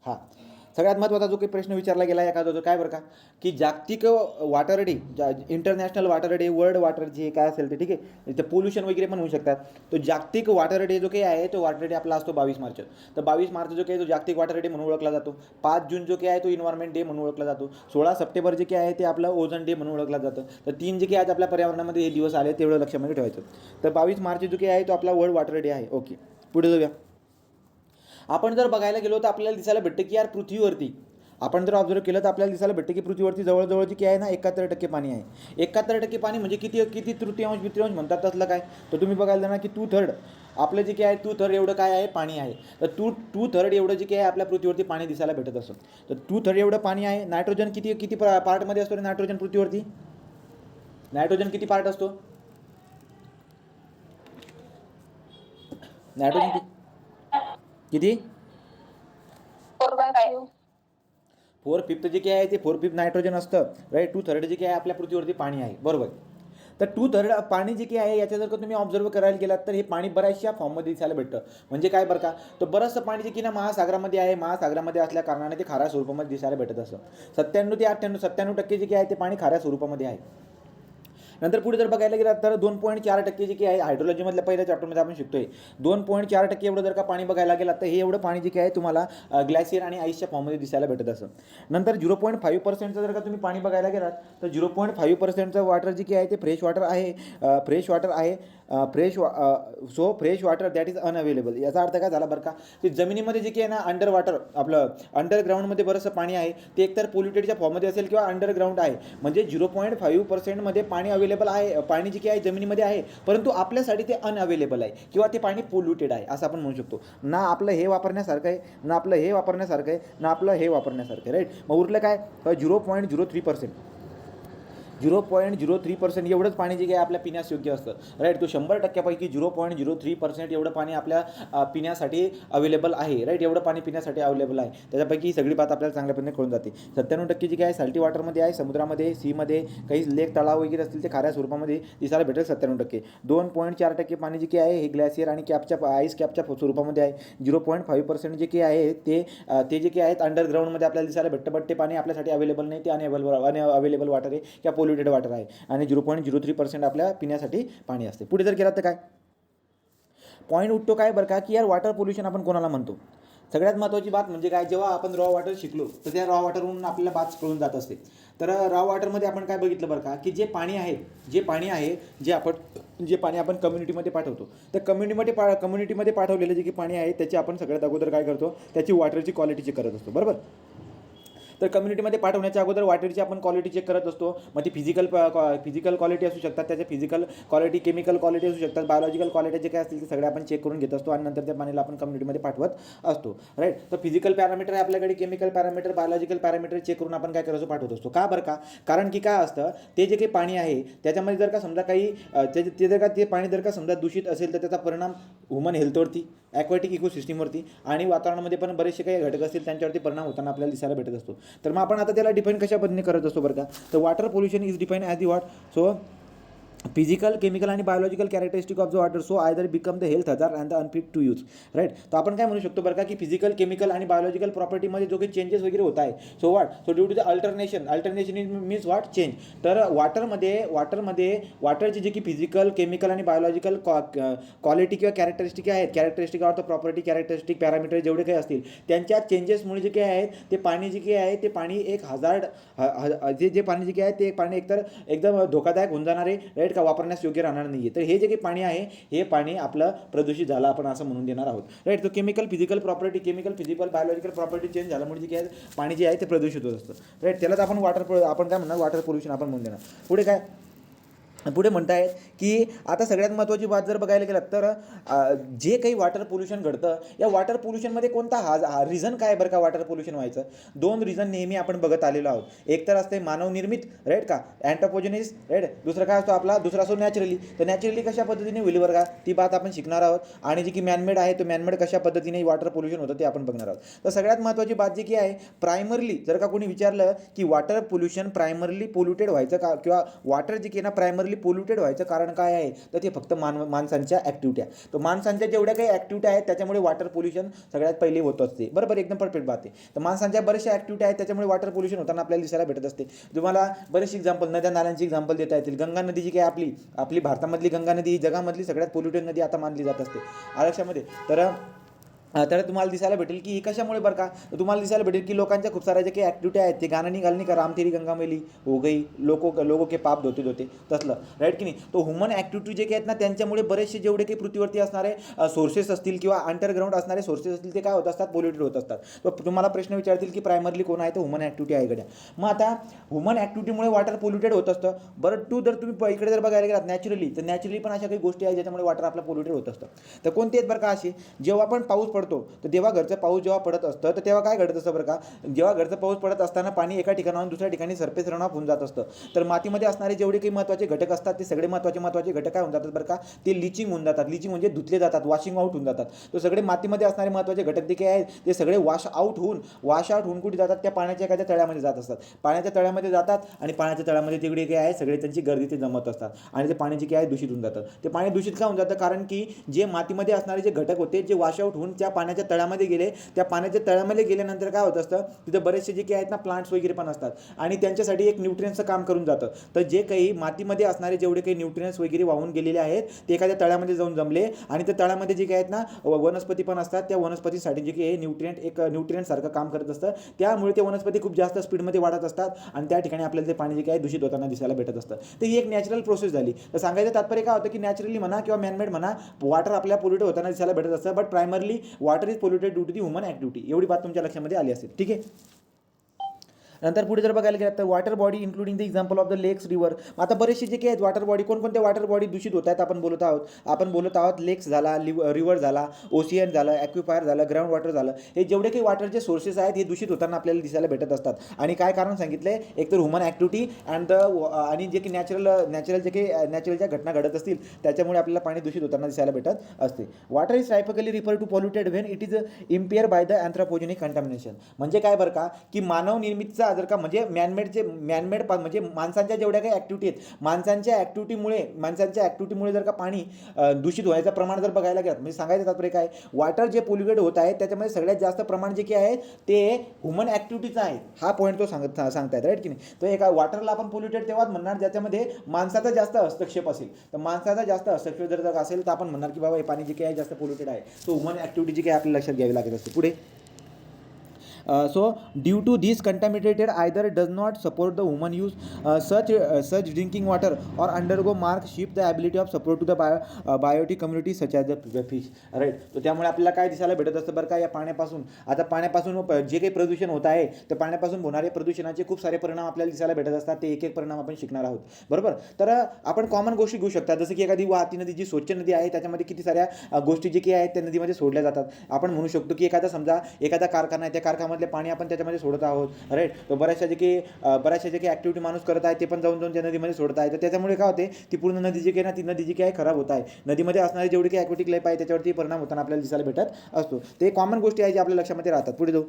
हां, सगळ्यात महत्त्वाचा जो काही प्रश्न विचारला गेला आहे एखादा जो काय बरं का, की जागतिक water day, international water day, world water जे काय असेल ते ठीक आहे, ते पोल्युशन वगैरे पण होऊ शकतात. तो जागतिक वॉटर डे जो काही आहे तो वॉटर डे आपला असतो 22 मार्च. तर 22 मार्च जो काही तो जागतिक वॉटर डे म्हणून ओळखला जातो. 5 जून जो काही आहे तो इन्व्हायरमेंट डे म्हणून ओळखला जातो. 16 सप्टेंबर जे काही आहे ते आपलं ओझोन डे म्हणून ओळखला जातं. तर 3 जे काही आहेत आपल्या पर्यावरणामध्ये हे दिवस आले तेवढं लक्षामध्ये ठेवायचं. तर 22 मार्च जो काही आहे तो आपला वर्ल्ड वॉटर डे आहे. ओके, पुढे जाऊया. आपण जर बघायला गेलो तर आपल्याला दिसायला भेटतं की यार पृथ्वीवरती आपण जर ऑब्झर्व केलं तर आपल्याला दिसायला भेटतं की पृथ्वीवरती जवळजवळ जी काय आहे ना 71% पाणी आहे. 71% पाणी म्हणजे किती किती तृतीयांश वितृतीयांश म्हणतात तसलं काय. तर तुम्ही बघायला ना की 2/3 आपलं जे काय आहे 2/3 एवढं काय आहे पाणी आहे. तर 2/3 एवढं जे काय आहे आपल्या पृथ्वीवरती पाणी दिसायला भेटत असतं. तर 2/3 एवढं पाणी आहे. नायट्रोजन किती किती पार्टमध्ये असतो रे नायट्रोजन पृथ्वीवरती? नायट्रोजन किती पार्ट असतो? नायट्रोजन किती? 4/5. 4/5 जे काय आहे ते 4/5 नायट्रोजन असतं राईट. 2/3 जे काय आहे आपल्या पृथ्वीवरती पाणी आहे बरोबर. तर 2/3 पाणी जे काही आहे याच्या जर का तुम्ही ऑब्झर्व करायला गेलात तर हे पाणी बऱ्याचशा फॉर्ममध्ये दिसायला भेटतं. म्हणजे काय बरं का, तर बरंचसं पाणी जे की ना महासागरामध्ये आहे. महासागरामध्ये असल्या कारणाने ते खाऱ्या स्वरूपामध्ये दिसायला भेटत असतं. 97 ते 97% जे काही आहे ते पाणी खाऱ्या स्वरूपामध्ये आहे. नंतर पुढे जर बघायला गेलं तर 2.4% जे काही आहे हायड्रोलॉजीमधल्या पहिल्या चॅप्टरमध्ये आपण शिकतोय 2.4% एवढं जर का पाणी बघायला गेलं तर हे एवढं पाणी जे काही आहे तुम्हाला ग्लॅशियर आणि आईसच्या फॉर्ममध्ये दिसायला भेटत असं. नंतर 0.5% जर का तुम्ही पाणी बघायला गेलात तर 0.5% वॉटर जे काही आहे ते फ्रेश वॉटर आहे. फ्रेश वॉटर आहे. Fresh water that is unavailable. याचा अर्थ काय झाला बरं का, ते जमिनीमध्ये जे काही आहे ना अंडर वॉटर आपलं अंडरग्राऊंडमध्ये बरंचसं पाणी आहे ते एकतर पोल्युटेडच्या फॉर्ममध्ये असेल किंवा अंडरग्राऊंड आहे. म्हणजे 0.5%मध्ये पाणी अवेलेबल आहे. पाणी जे काही आहे जमिनीमध्ये आहे परंतु आपल्यासाठी ते अनअवेलेबल आहे किंवा ते पाणी पोल्युटेड आहे असं आपण म्हणू शकतो. ना आपलं हे वापरण्यासारखं आहे, ना आपलं हे वापरण्यासारखं आहे, ना आपलं हे वापरण्यासारखं आहे राईट. मग उरलं काय 0.03%. 0.03% एवढंच पाणी जे काही आपल्या पिण्यास योग्य असतं राईट. तो 100%पैकी 0.03% एवढं पाणी आपल्या पिण्यासाठी अवेलेबल आहे राईट. एवढं पाणी पिण्यासाठी अवेलेबल आहे. त्याच्यापैकी सगळी बात आपल्याला चांगल्या पद्धतीने कळून जाते. 97% जे काय आहे साल्टी वॉटरमध्ये आहे, समुद्रामध्ये सीमध्ये काही लेक तलाव वगैरे असतील ते खाऱ्या स्वरूपामध्ये दिसायला भेटेल 97%. 2.4% पाणी जे काही आहे हे ग्लॅशियर आणि कॅपच्या आईस कॅपच्या स्वरूपामध्ये आहे. 0.5% जे काही आहे ते जे काही आहेत अंडरग्राऊंडमध्ये आपल्याला दिसायला भेटतं. बट ते पाणी आपल्यासाठी अवेलेबल नाही, ते अवेलेबल वॉटर आहे किंवा पोल्युटेड वॉटर आहे. आणि 0.03% आपल्या पिण्यासाठी पाणी असते. पुढे जर गेलात तर काय पॉईंट उठतो काय बरं का, की यार वॉटर पोल्युशन आपण कोणाला म्हणतो. सगळ्यात महत्त्वाची बात म्हणजे काय, जेव्हा आपण रॉ वॉटर शिकलो तर त्या रॉ वॉटरवरून आपल्याला बात कळून जात असते. तर रॉ वॉटरमध्ये आपण काय बघितलं बरं का, की जे पाणी आहे जे पाणी आपण कम्युनिटीमध्ये पाठवतो तर कम्युनिटीमध्ये पाठवलेलं जे की पाणी आहे त्याची आपण सगळ्यात अगोदर काय करतो, त्याची वॉटरची क्वालिटी चेक करत असतो बरोबर. तर कम्युनिटीमध्ये पाठवण्याच्या अगोदर वॉटरची आपण क्वालिटी चेक करत असतो. मग ती फिजिकल क्वालिटी असू शकतात, त्याच्या फिजिकल क्वालिटी, केमिकल क्वालिटी असू शकतात, बायोलॉजिकल क्वालिटी जे काय असतील ते सगळे आपण चेक करून घेत असतो आणि नंतर त्या पाणीला आपण कम्युनिटीमध्ये पाठवत असतो राईट. तर फिजिकल पॅरामीटर आहे आपल्याकडे, chemical parameter, biological parameter check करून आपण काय करायचो, पाठवत असतो. का बरं का, कारण की काय असतं ते जे काही पाणी आहे त्याच्यामध्ये जर का समजा काही ते पाणी जर का समजा दूषित असेल तर त्याचा परिणाम ह्युमन हेल्थवरती, ॲक्वॅटिक इकोसिस्टीमवरती आणि वातावरणामध्ये पण बरेचसे काही घटक असतील त्यांच्यावरती परिणाम होताना आपल्याला दिसायला भेटत असतो. तर मग आपण आता त्याला डिफाईन कशा पद्धतीने करत असतो बरं का, तर water pollution is define as the what so physical, chemical आणि biological characteristic of the water so either become the health hazard and the unfit to use right. तर आपण काय म्हणू शकतो बरं का, की फिजिकल, केमिकल आणि बायोलॉजिकल प्रॉपर्टीमध्ये जो काही चेंजेस वगैरे होत आहे so due to the alternation is means what change. तर वॉटरचे जे की फिजिकल, केमिकल आणि बायोलॉजिकल क्वालिटी किंवा characteristic of the property, characteristic parameter जेवढे काही असतील त्यांच्या चेंजेसमुळे जे काही आहेत ते पाणी जे काही आहे ते पाणी एक हजार्ड जे पाणी जे काही आहे ते पाणी एकतर एकदम धोकादायक होऊन जाणार आहे राईट, का वापरण्यास योग्य राहणार नाही आहे. तर हे जे काही पाणी आहे हे पाणी आपलं प्रदूषित झालं आपण असं म्हणून देणार आहोत राईट. तो chemical, physical, biological property change झाल्यामुळे जे काय पाणी जे आहे ते प्रदूषित होत असतं राईट. त्यालाच आपण आपण काय म्हणणार, वॉटर पोल्युशन आपण म्हणून देणार. पुढे म्हणतायत की आता सगळ्यात महत्त्वाची बात जर बघायला गेलात तर जे काही वॉटर पोल्युशन घडतं या वॉटर पोल्युशनमध्ये कोणता रिझन काय बरं का वॉटर पोल्युशन व्हायचं. 2 रिझन नेहमी आपण बघत आलेलो आहोत. एक तर असते मानवनिर्मित राईट का, अँथ्रोपोजेनिस राईट. दुसरा काय असतो दुसरा असतो नॅचरली. तर नॅचरली कशा पद्धतीने होईल बरं का, ती बात आपण शिकणार आहोत. आणि जी की मॅनमेड आहे तो मॅनमेड कशा पद्धतीने वॉटर पोल्युशन होतं ते आपण बघणार आहोत. तर सगळ्यात महत्त्वाची बात जी की आहे, प्रायमरली जर का कोणी विचारलं की वॉटर पोल्युशन प्रायमरली पोल्युटेड व्हायचं का, किंवा वॉटर जे की ना प्रायमरली प्रायमरली पोल्युटेड व्हायचं कारण काय आहे, तर ते फक्त माणसांच्या ॲक्टिव्हिट्या. तर माणसांच्या जेवढ्या काही ॲक्टिव्हिटी आहेत त्याच्यामुळे वॉटर पोल्युशन सगळ्यात पहिले होत असते. बरोबर, एकदम परफेक्ट बात आहे. तर माणसांच्या बऱ्याचशा ॲक्टिव्हिटी आहेत त्याच्यामुळे वॉटर पोल्युशन होताना आपल्याला दिसायला भेटत असते. तुम्हाला बरेचसे एक्झाम्पल, नद्या नाल्यांची एक्झाम्पल देता येतील. गंगा नदी जी काय आपली भारतामधली गंगा नदी ही जगामधली सगळ्यात पोल्युटेड नदी आता मानली जात असते आयुष्यामध्ये. तर तुम्हाला दिसायला भेटेल की कशामुळे बरं का, तर तुम्हाला दिसायला भेटेल की लोकांच्या खूप साऱ्या जे काही ॲक्टिव्हिटी आहेत ते गाणं निघालं का, राम तेरी गंगा मैली हो गई, लोगों के पाप धोते धोते, तसलं राईट की नाही. तो ह्युमन ॲक्टिव्हिटी जे काही आहेत ना त्यांच्यामुळे बरेचसे जेवढे काही पृथ्वीवरती असणारे सोर्सेस असतील किंवा अंडरग्राऊंड असणारे सोर्सेस असतील ते काय होत असतात, पोल्युटेड होत असतात. तर तुम्हाला प्रश्न विचारतील की प्रायमरली कोण आहे, तर ह्युमन ॲक्टिव्हिटी आहे गड्या. मग आता ह्युमन ॲक्टिव्हिटीमुळे वॉटर पोल्युटेड होत असतं. बरं जर तुम्ही इकडे जर बघायला गेलात नॅचरली, तर नॅचरली पण अशा काही गोष्टी आहेत ज्याच्यामुळे वॉटर आपलं पोल्युटेड होत असतं. तर कोणते आहेत बरं का असे, जेव्हा पण पाऊस पडतो तर तेव्हा घरचं पाऊस जेव्हा पडत असतं तर तेव्हा काय घडत असतं बरं का, जेव्हा घरचं पाऊस पडत असताना पाणी एका ठिकाणाहून दुसऱ्या ठिकाणी सरफेस रन ऑफ होऊन जात असतं. तर मातीमध्ये असणारे जेवढे काही महत्त्वाचे घटक असतात ते सगळे महत्त्वाचे घटक काय होऊन जातात बरं का, ते लिचिंग होऊन जातात. लिचिंग म्हणजे धुतले जातात, वॉशिंग आउट होऊन जातात. तर सगळे मातीमध्ये असणारे महत्त्वाचे घटक जे काही आहेत ते सगळे वॉश आउट होऊन कुठे जातात, त्या पाण्याच्या एखाद्या तळ्यामध्ये जात असतात. पाण्याच्या तळ्यामध्ये जातात आणि पाण्याच्या तळ्यामध्ये तिकडे काय आहे, सगळे त्यांची गर्दी ते जमत असतात आणि ते पाणी जे काय आहे दूषित होऊन जातं. ते पाणी दूषित का होऊन जातं, कारण की जे मातीमध्ये असणारे जे घटक होते जे वॉश आउट होऊन त्या पाण्याच्या तळ्यामध्ये गेले, त्या पाण्याच्या तळ्यामध्ये गेल्यानंतर काय होत असतं, तिथं बरेचसे जे काही आहेत ना प्लांट्स वगैरे पण असतात आणि त्यांच्यासाठी एक न्यूट्रियन्सचं काम करून जातं. तर जे काही मातीमध्ये असणारे जेवढे काही न्यूट्रियन्स वगैरे वाहून गेलेले आहेत ते एखाद्या तळ्यामध्ये जाऊन जमले आणि त्या तळ्यामध्ये जे काही आहेत ना वनस्पती पण असतात, त्या वनस्पतीसाठी जे काही न्यूट्रियंट सारखं काम करत असतं. त्यामुळे ते वनस्पती खूप जास्त स्पीडमध्ये वाढत असतात आणि त्या ठिकाणी आपल्याला ते पाणी जे काही दूषित होताना दिसायला भेटत असतं. तर ही एक नॅचरल प्रोसेस झाली. तर सांगायचं तात्पर्य काय होतं की नॅचरली म्हणा किंवा मॅनमेड म्हणा, वॉटर आपल्या पोल्युटेड होताना दिसायला भेटत असतं. But primarily water is polluted due to the human activity. एवढी बात तुमच्या लक्षामध्ये आली असेल. ठीक आहे. नंतर पुढे जर बघायला गेलं तर water body including the example of the लेक्स, रिव्हर. आता बरेचसे जे काही आहेत वॉटर बॉडी, कोणकोणत्या वॉटर बॉडी दूषित होत आहेत आपण बोलत आहोत लेक्स झाला, रिव्हर झाला, ओशियन झालं, ॲक्विफायर झालं, ग्राउंड वॉटर झालं. हे जेवढे काही वॉटरचे सोर्सेस आहेत हे दूषित होताना आपल्याला दिसायला भेटत असतात. आणि काय कारण सांगितलंय, एक तर ह्युमन ॲक्टिव्हिटी आणि जे काही नॅचरल ज्या घटना घडत असतील त्याच्यामुळे आपल्याला पाणी दूषित होताना दिसायला भेटत असते. Water is typically refer to polluted when it is impair by the anthropogenic contamination. म्हणजे काय बरं का, की मानव निर्मितचा जर का म्हणजे मॅनमेड म्हणजे माणसांच्या जेवढ्या काही ॲक्टिव्हिटी आहेत, माणसांच्या ॲक्टिव्हिटीमुळे जर का पाणी दूषित व्हायचं प्रमाण जर बघायला गेलं, म्हणजे सांगायचं तात्पर्य काय, वॉटर जे पोल्युटेड होत आहे त्याच्यामध्ये सगळ्यात जास्त प्रमाण जे काही आहे ते ह्युमन ॲक्टिव्हिटीचं आहे. हा पॉईंट तो सांगतायत राईट की नाही. तर एका वॉटरला आपण पोल्युटेड तेव्हाच म्हणणार ज्याच्यामध्ये माणसाचा जास्त हस्तक्षेप असेल. तर माणसाचा जास्त हस्तक्षेप जर असेल तर आपण म्हणणार की बाबा हे पाणी जे काही आहे जास्त पोल्युटेड आहे. तो ह्युमन ॲक्टिव्हिटी जी काही आपल्याला लक्षात घ्यावी लागत असते. पुढे so due to this contaminated either does not support the human use such drinking water or undergo mark shift the ability of support to the biotic community such as the fish, right. तर त्यामुळे आपल्याला काय दिसायला भेटत असतं बरं का, या पाण्यापासून जे काही प्रदूषण होत आहे तर पाण्यापासून होणारे प्रदूषणाचे खूप सारे परिणाम आपल्याला दिसायला भेटत असतात. ते एक परिणाम आपण शिकणार आहोत. बरोबर. तर आपण कॉमन गोष्टी घेऊ शकता, जसं की एखादी वाहती नदी जी स्वच्छ नदी आहे त्याच्यामध्ये किती साऱ्या गोष्टी जे काही आहेत त्या नदीमध्ये सोडल्या जातात. आपण म्हणू शकतो की एखादा कारखाना आहे, त्या कारखान्यामधले पाणी आपण त्याच्यामध्ये सोडत आहोत, राईट. तर बऱ्याचशा जे काही ॲक्टिव्हिटी माणूस करत आहे ते पण जाऊन त्या नदीमध्ये सोडत आहे. तर त्याच्यामुळे काय होते, ती पूर्ण नदी जी काही ना ती नदी जी काही खराब होत आहे. नदीमध्ये असणारे जेवढे काही ॲक्टिव्हिटी लाईफ आहे त्याच्यावरती परिणाम होताना आपल्याला दिसायला भेटत असतो. ते कॉमन गोष्टी आहे जे आपल्या लक्षामध्ये राहतात. पुढे जाऊ.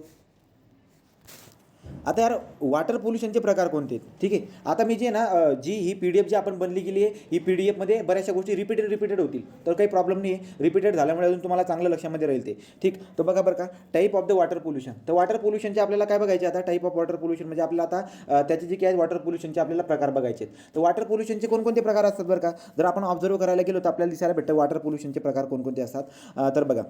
आता यार वॉटर पोल्युशनचे प्रकार कोणते, ठीक आहे. आता मी जे ना ही PDF जी आपण बनली गेली आहे, ही PDFमध्ये बऱ्याचशा गोष्टी रिपीटेड होतील, तर काही प्रॉब्लेम नाही आहे. रिपीटेड झाल्यामुळे अजून तुम्हाला चांगलं लक्षामध्ये राहील ते, ठीक. तर बघा बरं का, type of the water pollution. तर वॉटर पोल्युशनचे आपल्याला काय बघायचे आता, टाईप ऑफ वॉटर पोल्युशन म्हणजे आपल्याला आता त्याचे जे काय वॉटर पोल्युशनचे आपल्याला प्रकार बघायचे आहेत. तर वॉटर पोल्युशनचे कोणकोणते प्रकार असतात बरं का, जर आपण ऑब्झर्व करायला गेलो तर आपल्याला दिसायला भेटतं वॉटर पोल्युशनचे प्रकार कोणकोणते असतात. तर बघा,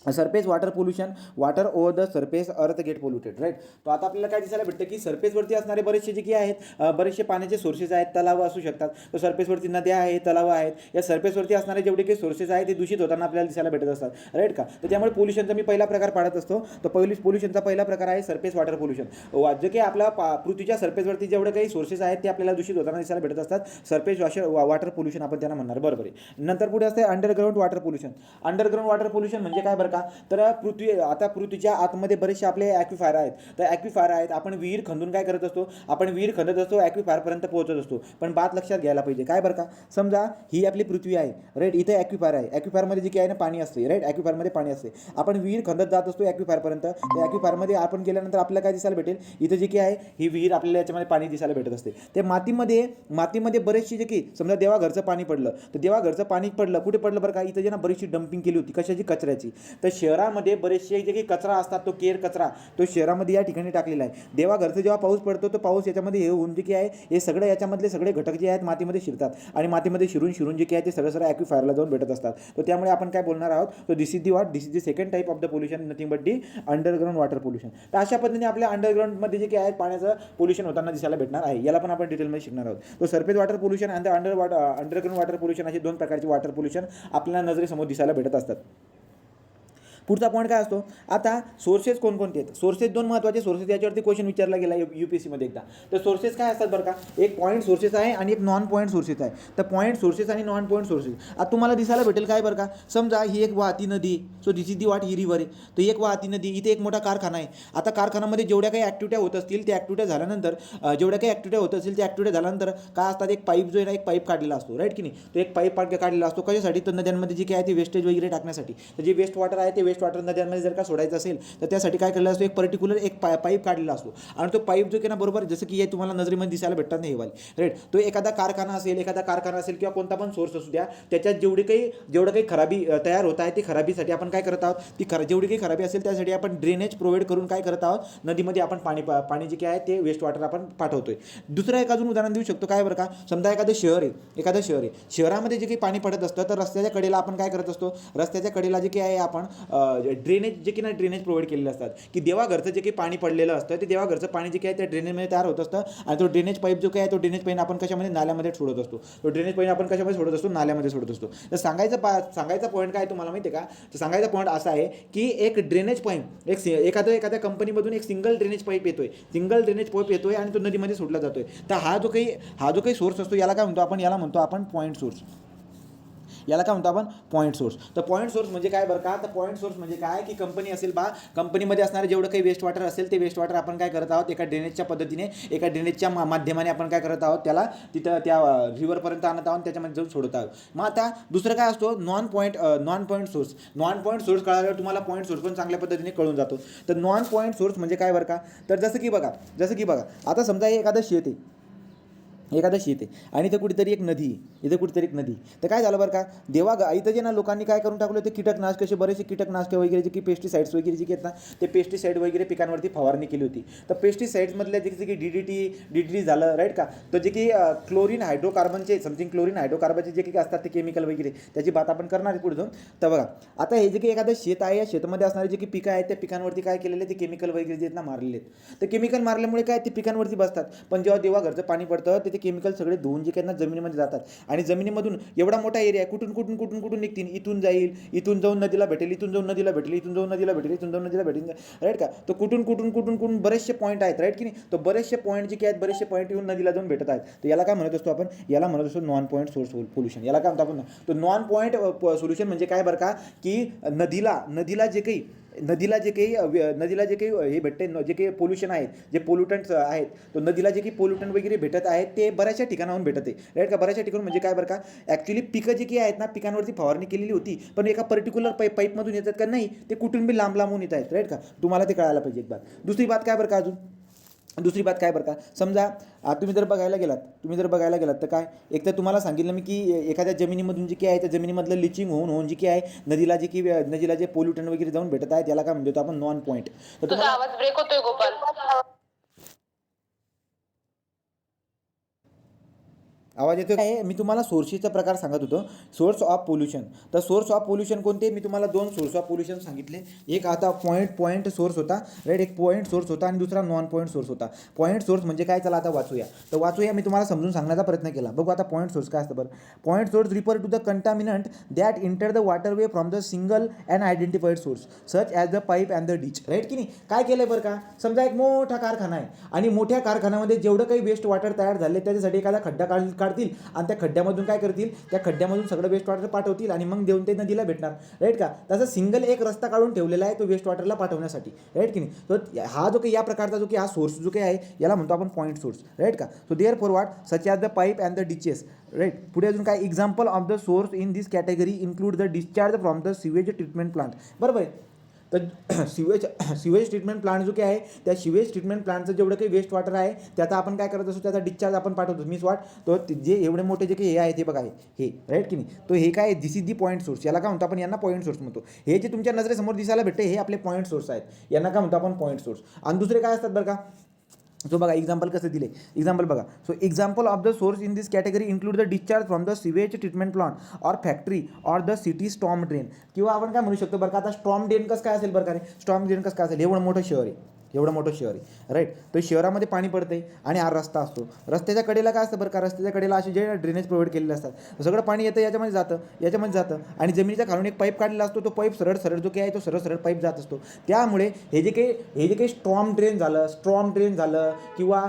surface water pollution, water over the surface अर्थ गेट पोल्युटेड, राईट. तो आता आपल्याला काय दिसायला भेटतं की सरफेसवरती असणारे बरेचसे जे काही आहेत, बरेचसे पाण्याचे सोर्सेस आहेत, तलाव असू शकतात. तर सरफेसवरती नद्या आहेत, तलाव आहेत. या सरफेसवरती असणारे जेवढे काही सोर्सेस आहेत ते दूषित होताना आपल्याला दिसायला भेटत असतात, राईट का. तर त्यामुळे पोल्युशनचा मी पहिला प्रकार पाडत असतो. तर पोल्युशनचा पहिला प्रकार आहे सरफेस वॉटर पोल्युशन. जे काही आपल्या पृथ्वीच्या सरफेसवरती जेवढे काही सोर्सेस आहेत ते आपल्याला दूषित होताना दिसायला भेटत असतात. सरफेस वॉटर पोल्युशन आपण त्यांना म्हणणार, बरोबर आहे. नंतर पुढे असते underground water pollution. Underground water pollution म्हणजे काय बरं का, तर पृथ्वीच्या आतमध्ये बरेचसे आपले ॲक्विफायर आहेत. तर ॲक्विफायर आहेत, आपण विहीर खंदून काय करत असतो, आपण विहीर खंदत असतो, ॲक्विफायरपर्यंत पोहोचत असतो. पण बात लक्षात घ्यायला पाहिजे काय बरं का, समजा ही आपली पृथ्वी आहे, राईट. इथे ॲक्विफायर आहे, ॲक्विफायरमध्ये जे काही आहे ना पाणी असते, राईट. ॲक्विफायरमध्ये पाणी असते, आपण विहीर खंदत जात असतो ॲक्विफायरपर्यंत. त्या ॲक्विफायरमध्ये आपण गेल्यानंतर आपल्याला काय दिसायला भेटेल, इथं जे काही आहे ही विहीर आपल्याला याच्यामध्ये पाणी दिसायला भेटत असते. ते मातीमध्ये बरेचसे जे की समजा देवाघरचं पाणी पडलं, तर देवाघरचं पाणी पडलं कुठे पडलं बरं का, इथं जे ना बरीचशी डंपिंग केली होती कशाची, कचऱ्याची. तर शहरामध्ये बरेचसे जे काही कचरा असतात, तो केर कचरा तो शहरामध्ये या ठिकाणी टाकलेला आहे. देवाघरचं जेव्हा पाऊस पडतो, तो पाऊस याच्यामध्ये हे होऊन जे की आहे हे सगळं याच्यामधले सगळे घटक जे आहेत मातीमध्ये शिरतात आणि मातीमध्ये शिरून जे की आहे ते सगळं ॲक्विफायरला जाऊन भेटत असतात. तर त्यामुळे आपण काय बोलणार आहोत, तर this is the second type of the pollution, nothing but the underground water pollution. तर अशा पद्धतीने आपल्या अंडरग्राऊंडमध्ये जे काही आहे पाण्याचं पोल्युशन होताना दिसायला भेटणार आहे. याला पण आपण डिटेलमध्ये शिकणार आहोत. तो सरफेस वॉटर पोल्युशन आणि अंडरग्राऊंड वॉटर पोल्युशन असे दोन प्रकारचे वॉटर पोल्युशन आपल्याला नजरेसमोर दिसायला भेटत असतात. पुढचा पॉईंट काय असतो, आता सोर्सेस कोणकोणते आहेत. सोर्सेस दोन महत्त्वाचे सोर्सेस, याच्यावरती क्वेश्चन विचारला गेला UPSCमध्ये एकदा. तर सोर्सेस काय असतात बरं का, एक पॉईंट सोर्सेस आहे आणि एक नॉन पॉईंट सोर्सेस आहे. तर पॉईंट सोर्सेस आणि नॉन पॉईंट सोर्सेस आता तुम्हाला दिसायला भेटेल काय बरं का, समजा ही एक वाहती नदी, सो दिस इज दी वाट ही रिव्हर आहे. तर एक वाहती नदी, इथे एक मोठा कारखाना आहे. आता कारखान्यामध्ये जेवढ्या काही ॲक्टिव्हिट्या होत असतील त्या ॲक्टिव्हिट्या झाल्यानंतर काय असतात, एक पाईप जो आहे ना, एक पाईप काढलेला असतो, राईट की नाही. तो एक पाईप काढलेला असतो कशासाठी, तर नद्यांमध्ये जे काय आहे ते वेस्टेज वगैरे टाकण्यासाठी. तर जे वेस्ट वॉटर आहे ते वेस्ट वॉटर नद्यांमध्ये जर का सोडायचं असेल तर त्यासाठी काय केलेलं असतो, एक पर्टिक्युलर एक पाईप काढलेला असतो आणि तो पाईप जो की ना बरोबर जसं की हे तुम्हाला नजरेमध्ये दिसायला भेटतात नाही वाली, राईट. तो एखादा कारखाना असेल किंवा कोणता पण सोर्स असू द्या, त्याच्यात जेवढं काही खराबी तयार होत आहे ती खराबीसाठी आपण काय करत आहोत, जेवढी काही खराबी असेल त्यासाठी आपण ड्रेनेज प्रोव्हाइड करून काय करत आहोत, नदीमध्ये आपण पाणी जे काय आहे ते वेस्ट वॉटर आपण पाठवतोय. दुसरं एक अजून उदाहरण देऊ शकतो काय बरं का, समजा एखादं शहर आहे, शहरामध्ये जे काही पाणी पडत असतं तर रस्त्याच्या कडेला आपण काय करत असतो, रस्त्याच्या कडेला जे काही आहे आपण ड्रेनेज प्रोव्हाइड केलेले असतात, की देवाघरचं जे काही पाणी पडलेलं असतं ते देवाघरचं पाणी जे काही आहे त्या ड्रेनेजमध्ये तयार होत असतं आणि तो ड्रेनेज पाईप जो काही आहे तो ड्रेनेज पाईप आपण कशामध्ये, नाल्यामध्ये सोडत असतो. तो ड्रेनेज पाईप आपण कशामध्ये सोडत असतो, नाल्यामध्ये सोडत असतो. तर सांगायचा पॉईंट काय तुम्हाला माहिती आहे का, तर सांगायचा पॉईंट असा आहे की एक ड्रेनेज पाईप एखाद्या कंपनीमधून एक सिंगल ड्रेनेज पाईप येतोय आणि तो नदीमध्ये सोडला जातोय. तर हा जो काही सोर्स असतो याला काय म्हणतो आपण पॉईंट सोर्स. Point source. तर पॉईंट सोर्स म्हणजे काय बरं का, तर पॉईंट सोर्स म्हणजे काय की कंपनी असेल कंपनीमध्ये असणारे जेवढं काही वेस्ट वॉटर असेल ते वेस्ट वॉटर आपण काय करत आहोत, एका ड्रेनेजच्या माध्यमाने आपण काय करत आहोत, त्याला तिथं त्या रिव्हरपर्यंत आणत आहोत, त्याच्यामध्ये जाऊन सोडत आहोत. मग आता दुसरं काय असतो, नॉन पॉईंट सोर्स कळाल्यावर तुम्हाला पॉईंट सोर्स पण चांगल्या पद्धतीने कळून जातो. तर नॉन पॉईंट सोर्स म्हणजे काय बरं का, तर जसं की बघा आता समजा हे एखादं शेत आहे आणि इथं कुठेतरी एक नदी तर काय झालं बरं का, इथं जे ना लोकांनी काय करून टाकलं, ते कीटकनाशक बरेचसे कीटकनाशक वगैरे जे की पेस्टिसाइड्स वगैरे जे आहेत ना, ते पेस्टिसाइड वगैरे पिकांवरती फवारणी केली होती. तर पेस्टिसाइड्समधल्या जे की DDT झालं, राईट का, तर जे की क्लोरीन हायड्रोकार्बनचे जे काही असतात ते केमिकल वगैरे त्याची बात आपण करणार आहे पुढे जाऊन. तर बघा आता हे जे की एखादं शेत आहे, या शेतामध्ये असणारे जे की पिकं आहेत त्या पिकांवरती काय केलेले ते केमिकल वगैरे जे आहेत ना मारलेले आहेत. तर केमिकल मारल्यामुळे काय ते पिकांवरती बसतात, पण जेव्हा देवाघरचं पाणी पडतं ते केमिकल सगळे धुवून जे काही ना जमिनीमध्ये जातात आणि जमिनीमधून एवढा मोठा एरिया आहे, कुठून निघतील, इथून जाऊन नदीला भेटेल, इथून जाऊन नदीला भेटेल, राईट का. तर कुठून बरेचसे पॉईंट आहेत, राईट की नाही. तर बरेचसे पॉईंट जे काही आहेत, बरेचसे पॉईंट येऊन नदीला जाऊन भेटत आहेत. तर याला काय म्हणत असतो आपण, नॉन पॉईंट सोर्स पोल्युशन. याला काय म्हणतो आपण, तो नॉन पॉईंट सोल्युशन म्हणजे काय बरं का, की नदीला जे काही हे भेटते, जे काही पोल्युशन आहेत, जे पोल्युटंट्स आहेत, तो नदीला जे काही पोल्युटंट वगैरे भेटत आहेत ते बऱ्याचशा ठिकाणाहून भेटत आहे, राईट का. बऱ्याचशा ठिकाणून म्हणजे काय बरं का, ॲक्च्युली पिकं जे काही आहेत ना, पिकांवरती फवारणी केलेली होती, पण एका पर्टिक्युलर पाईपमधून येतात का, नाही, ते कुठून बी लांबून येत आहेत, राईट का. तुम्हाला ते कळायला पाहिजे एक बात. दुसरी बात काय बरं का, समजा तुम्ही जर बघायला गेलात तर काय, एक तर तुम्हाला सांगितलं मी की एखाद्या जमिनीमधून जे काही आहे त्या जमिनीमधलं लिचिंग होऊन जे काही आहे नदीला जे पोल्युटंट वगैरे जाऊन भेटत आहेत याला काय म्हणतो आपण, नॉन पॉईंट. तर आवाज ब्रेक होतोय गोपाल. आवाज येतो काय, मी तुम्हाला सोर्सेसचा प्रकार सांगत होतो, सोर्स ऑफ पोल्युशन. तर सोर्स ऑफ पोल्युशन कोणते, मी तुम्हाला दोन सोर्स ऑफ पोल्युशन सांगितले. एक आता पॉईंट सोर्स होता, राईट, एक पॉईंट सोर्स होता आणि दुसरा नॉन पॉईंट सोर्स होता. पॉईंट सोर्स म्हणजे काय, चला आता वाचूया. मी तुम्हाला समजून सांगण्याचा प्रयत्न केला. बघू आता पॉईंट सोर्स काय असतं बरं. Point source refer to the contaminant that enter the waterway from the single and identified source such as the pipe and the ditch, right की नाही. काय केलं बरं का, समजा एक मोठा कारखाना आहे आणि मोठ्या कारखान्यामध्ये जेवढं काही वेस्ट वॉटर तयार झाले त्याच्यासाठी एखादा खड्डा काढतील आणि त्या खड्ड्यामधून काय करतील, त्या खड्ड्यामधून सगळं वेस्ट वॉटर पाठवतील आणि मग देऊन ते नदीला भेटणार, राईट का. तसं सिंगल एक रस्ता काढून ठेवलेला आहे तो वेस्ट वॉटरला पाठवण्यासाठी, राईट की नाही. तर हा जो काही या प्रकारचा जो काही हा सोर्स जो काही आहे याला म्हणतो आपण पॉईंट सोर्स, राईट का. So there for what such as the pipe and the ditches, right. पुढे अजून काय example of the source in this category include the discharge from the sewage treatment plant. बरोबर आहे. तर सिवेज ट्रीटमेंट प्लांट जो काही आहे त्या सिवेज ट्रीटमेंट प्लांटचं जेवढं काही वेस्ट वॉटर आहे त्याचा आपण काय करत असतो, त्याचा डिस्चार्ज आपण पाठवतो. मीस वाट तो जे एवढे मोठे जे काही हे आहे ते बघा हे राईट की नाही. तो हे काय दिस इज दी पॉईंट सोर्स, याला काय म्हणतो आपण, यांना पॉईंट सोर्स म्हणतो. हे जे तुमच्या नजरेसमोर दिसायला भेटते हे आपले पॉईंट सोर्स आहेत, यांना काय म्हणतो आपण पॉईंट सोर्स. आणि दुसरे काय असतात बरं का. सो बघा एक्झाम्पल कसं दिले, एक्झाम्पल बघा. So example of the source in this category include the discharge from the sewage treatment plant or factory or the city storm drain. किंवा आपण काय म्हणू शकतो बरं का, आता स्टॉर्म ड्रेन कसं काय असेल बरं का रे, स्टॉर्म ड्रेन कसं काय असेल, एवढं मोठं शहर आहे, एवढं मोठं शहर आहे, राईट. तर शहरामध्ये पाणी पडते आणि हा रस्ता असतो, रस्त्याच्या कडेला काय असतं बरं का, रस्त्याच्या कडेला असे जे ड्रेनेज प्रोव्हाइड केलेले असतात, सगळं पाणी येतं याच्यामध्ये जातं आणि जमिनीच्या खालून एक पाईप काढलेला असतो, तो पाईप सरळ जो काही आहे तो सरळ पाईप जात असतो. त्यामुळे हे जे काही स्टॉर्म ड्रेन झालं किंवा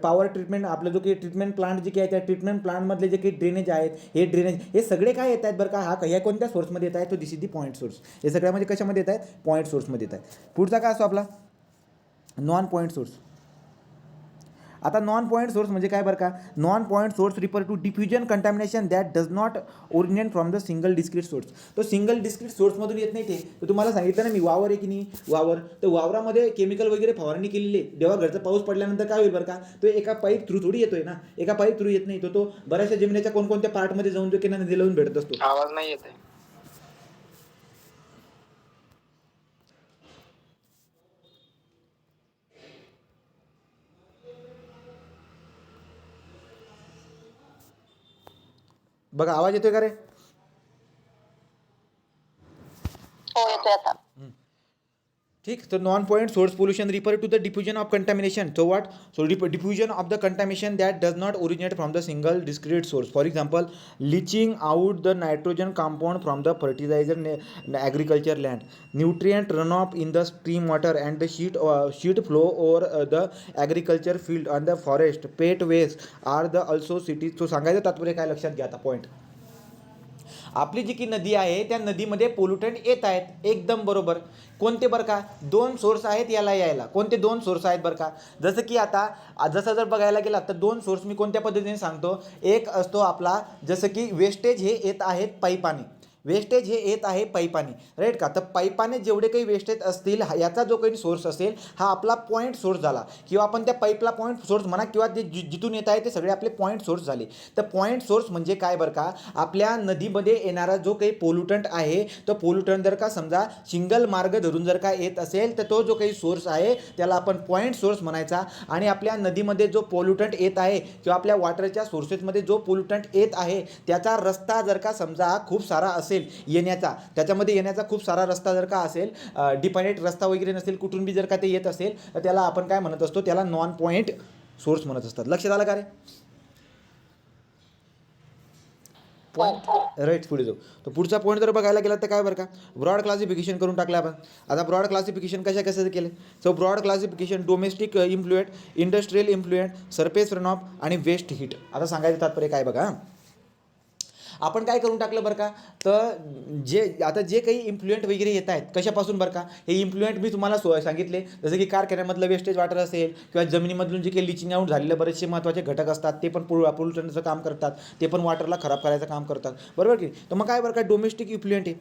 पॉवर ट्रीटमेंट आपलं जो काही ट्रीटमेंट प्लांट जे काही आहे त्या ट्रीटमेंट प्लांटमधले जे काही ड्रेनेज आहेत हे ड्रेनेज हे सगळे काय येत आहेत बरं का, ह्या कोणत्या सोर्समध्ये येत आहे, तो दिस इज दी पॉईंट सोर्स. हे सगळ्यामध्ये कशामध्ये येत आहेत, पॉईंट सोर्समध्ये येत आहे. पुढचा काय असतो आपला नॉन पॉईंट सोर्स. आता नॉन पॉईंट सोर्स म्हणजे काय बरं का, non point source refer to diffusion contamination that does not originate from the single discrete source. तो सिंगल डिस्क्रीट सोर्समधून येत नाही. ते तर तुम्हाला सांगितलं ना मी, वावर आहे की नाही वावर, तर वावरामध्ये केमिकल वगैरे फवारणी केलेली आहे, जेव्हा घरचा पाऊस पडल्यानंतर काय होईल बरं का, तो एका पाईप थ्रू थोडी येतोय ना, एका पाईप थ्रू येत नाही, तो बऱ्याचशा जमिनीच्या कोणकोणत्या पार्टमध्ये जाऊन जो की नदीला लावून भेटत असतो. आवाज नाही येत आहे. बघा आवाज येतोय का रे. हो येतोय आता. ठीक. तर non point source pollution refer to the diffusion of contamination. So what, so diffusion of the contamination that does not originate from the single discrete source. For example leaching out the nitrogen compound from the fertiliser agriculture land, nutrient run off in the stream water and the sheet flow over the agriculture field and the forest, pet waste are the also cities. तो सांगायचं तात्पर्य काय लक्षात घ्या आता point. आपली जी की नदी आहे त्या नदीमध्ये पोल्युटंट येत आहेत, एकदम बरोबर. कोणते बरं का, दोन सोर्स आहेत यायला. कोणते दोन सोर्स आहेत बरं का, जसं की आता जसं जर बघायला गेला तर दोन सोर्स मी कोणत्या पद्धतीने सांगतो. एक असतो आपला जसं की वेस्टेज हे येत आहेत पाईपाने, वेस्टेज हे येत आहे पाईपाने, राईट का. तर पाईपाने जेवढे काही वेस्टेज असतील याचा जो काही सोर्स असेल हा आपला पॉईंट सोर्स झाला, किंवा आपण त्या पाईपला पॉईंट सोर्स म्हणा, किंवा ते जिथून येत आहे ते सगळे आपले पॉईंट सोर्स झाले. तर पॉईंट सोर्स म्हणजे काय बरं का, आपल्या नदीमध्ये येणारा जो काही पोल्युटंट आहे तो पोल्युटंट जर का समजा सिंगल मार्ग धरून जर का येत असेल तर तो जो काही सोर्स आहे त्याला आपण पॉईंट सोर्स म्हणायचा. आणि आपल्या नदीमध्ये जो पोल्युटंट येत आहे किंवा आपल्या वॉटरच्या सोर्सेसमध्ये जो पोल्युटंट येत आहे त्याचा रस्ता जर का समजा खूप सारा असेल येण्याचा, त्याच्यामध्ये येण्याचा खूप सारा रस्ता जर का असेल, डिपेंडेंट रस्ता वगैरे नसेल, कुठून बी जर का ते येत असेल तर त्याला आपण काय म्हणत असतो, त्याला नॉन पॉईंट सोर्स म्हणत असतात. लक्षात आलं का रे. Point right. पुढे जाऊ. तर पुढचा पॉईंट जर बघायला गेला तर काय बरं का, ब्रॉड क्लासिफिकेशन करून टाकलं आपण. आता ब्रॉड क्लासिफिकेशन कसं केलं. So broad classification domestic influent, industrial influent, surface run off आणि वेस्ट हीट. आता सांगायचं तात्पर्य काय बघा, आपण काय करून टाकलं बरं का, तर जे काही इन्फ्लुएंट वगैरे येत आहेत कशापासून बरं का, हे इन्फ्लुएंट मी तुम्हाला सांगितले, जसं की कारखान्यामधलं वेस्टेज वॉटर असेल किंवा जमिनीमधून जे काही लिचिंग आउट झालेले बरेचसे महत्त्वाचे घटक असतात ते पण पोल्युटंटचं काम करतात, ते पण वॉटरला खराब करायचं काम करतात, बरोबर की. तर मग काय बरं का, डोमेस्टिक इन्फ्लुएंट आहे,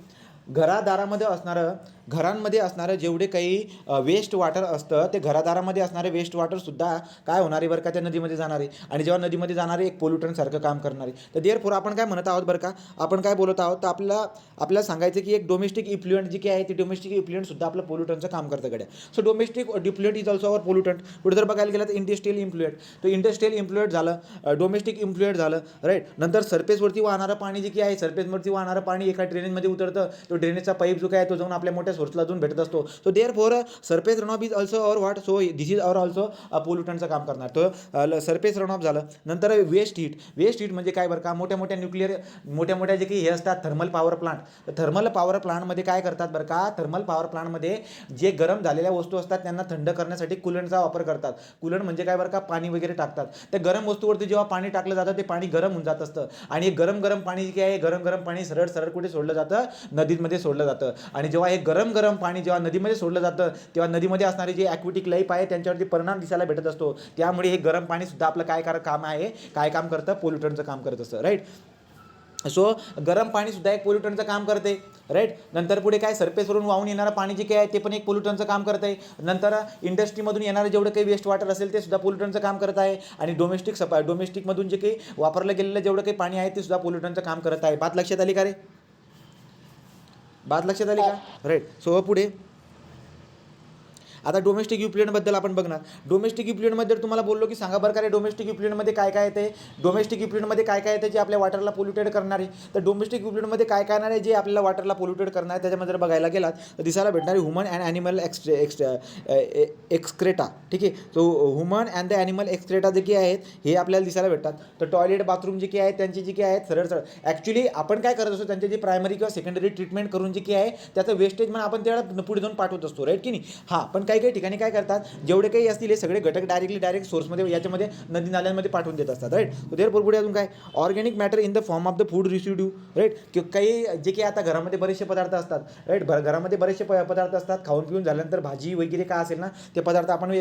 घरांमध्ये असणारं जेवढे काही वेस्ट वॉटर असतं ते घरादारामध्ये असणारे वेस्ट वॉटरसुद्धा काय होणार आहे बरं का, त्या नदीमध्ये जाणार आहे. आणि जेव्हा नदीमध्ये जाणारे एक पोल्युटंटसारखं काम करणार आहे. तर देअरफॉर आपण काय म्हणत आहोत बरं का, आपण काय बोलत आहोत, तर आपल्याला सांगायचं की एक डोमेस्टिक इन्फ्लुएंट जी काही आहे ती डोमेस्टिक इन्फ्लुएंटसुद्धा आपलं पोल्युटंटचं काम करतं गड्या. So domestic effluent is also our pollutant. पुढे जर बघायला गेलं तर इंडस्ट्रियल इन्फ्लुएंट, तो इंडस्ट्रियल इन्फ्लुएंट झालं, डोमेस्टिक इन्फ्लुएंट झालं, राईट. नंतर सरफेसवरती वाहणारं पाणी जे काही आहे, सरफेसवरती वाहणारं पाणी एका ड्रेनेजमध्ये उतरतं, तो ड्रेनेजचा पाईप जो काय आहे तो जाऊन आपल्या मोठ्या सोर्सला जाऊन भेटत असतो. So there for surface run off is also or what, so this is or also पोल्युटंटचं काम करणार. तो सरफेस रन ऑफ झालं. नंतर वेस्ट हीट म्हणजे काय बरं का, मोठ्या मोठ्या जे काही हे असतात थर्मल पॉवर प्लांट. तर थर्मल पॉवर प्लांटमध्ये काय करतात बरं का, थर्मल पॉवर प्लांटमध्ये जे गरम झालेल्या वस्तू असतात त्यांना थंड करण्यासाठी कूलंटचा वापर करतात. कूलंट म्हणजे काय बरं का, पाणी वगैरे टाकतात. त्या गरम वस्तूवरती जेव्हा पाणी टाकलं जातं ते पाणी गरम होऊन जात असतं आणि हे गरम पाणी जे आहे गरम पाणी सरळ कुठे सोडलं जातं, नदीमध्ये सोडलं जातं. आणि जेव्हा हे गरम पाणी जेव्हा नदीमध्ये सोडलं जातं तेव्हा नदीमध्ये असणारे जे ॲक्विटिक लाईफ आहे त्यांच्यावरती परिणाम दिसायला भेटत असतो. त्यामुळे हे गरम पाणी सुद्धा आपलं काय काम करतं, पोल्युटंटचं काम करत असतं. राईट. सो गरम पाणी सुद्धा एक पोल्युटंटचं काम करते. राईट. नंतर पुढे काय, सरफेसवरून वाहून येणारं पाणी जे काय आहे ते पण एक पोल्युटंटचं काम करत आहे. नंतर इंडस्ट्रीमधून येणारं जेवढं काही वेस्ट वॉटर असेल ते सुद्धा पोल्युटंटचं काम करत आहे. आणि डोमेस्टिकमधून जे काही वापरलं गेलेलं जेवढं काही पाणी आहे ते सुद्धा पोल्युटंटचं काम करत आहे. बात लक्षात आली का रे? राईट. सो पुढे आता डोमेस्टिक इफ्लुएंटबद्दल आपण बघणार. डोमेस्टिक इफ्लुएंटमध्ये तुम्हाला बोललो की सांगा बरं का रे, डोमेस्टिक इफ्लुएंटमध्ये काय येते, डोमेस्टिक इफ्लुएंटमध्ये काय येते जे आपल्या वॉटरला पोल्युटेड करणारे. तर डोमेस्टिक इफ्लुएंटमध्ये काय येणार आहे जे आपल्याला वॉटरला पोल्युटेड करणार आहे, त्याच्यामध्ये जर बघायला गेलात तर दिसायला भेटणारे ह्युमन अँड ॲनिमल एक्सक्रेटा. ठीक आहे. So human and the animal excreta जे काही आहेत हे आपल्याला दिसायला भेटतात. तर टॉयलेट बाथरूम जे काही आहेत त्यांची जे काही आहेत सरळ ॲक्च्युली आपण काय करत असतो, त्यांचे जे प्रायमरी किंवा सेकंडरी ट्रीटमेंट करून जे काही आहे त्याचं वेस्टेज म्हणून आपण त्याला पुढे जाऊन पाठवत असतो. राईट की नाही. हां, पण काही ठिकाणी काय करतात, जेवढे काही असतील हे सगळे घटक डायरेक्ट सोर्समध्ये याच्यामध्ये नदी नाल्यांमध्ये पाठवून देत असतात. राईट. देअरफॉर पुढे अजून काय, organic matter in the form of the food residue. Right. काही जे काही आता घरामध्ये बरेचसे पदार्थ असतात. राईट. घरामध्ये बरेचसे पदार्थ असतात, खाऊन पिऊन झाल्यानंतर भाजी वगैरे काय असेल ना ते पदार्थ आपण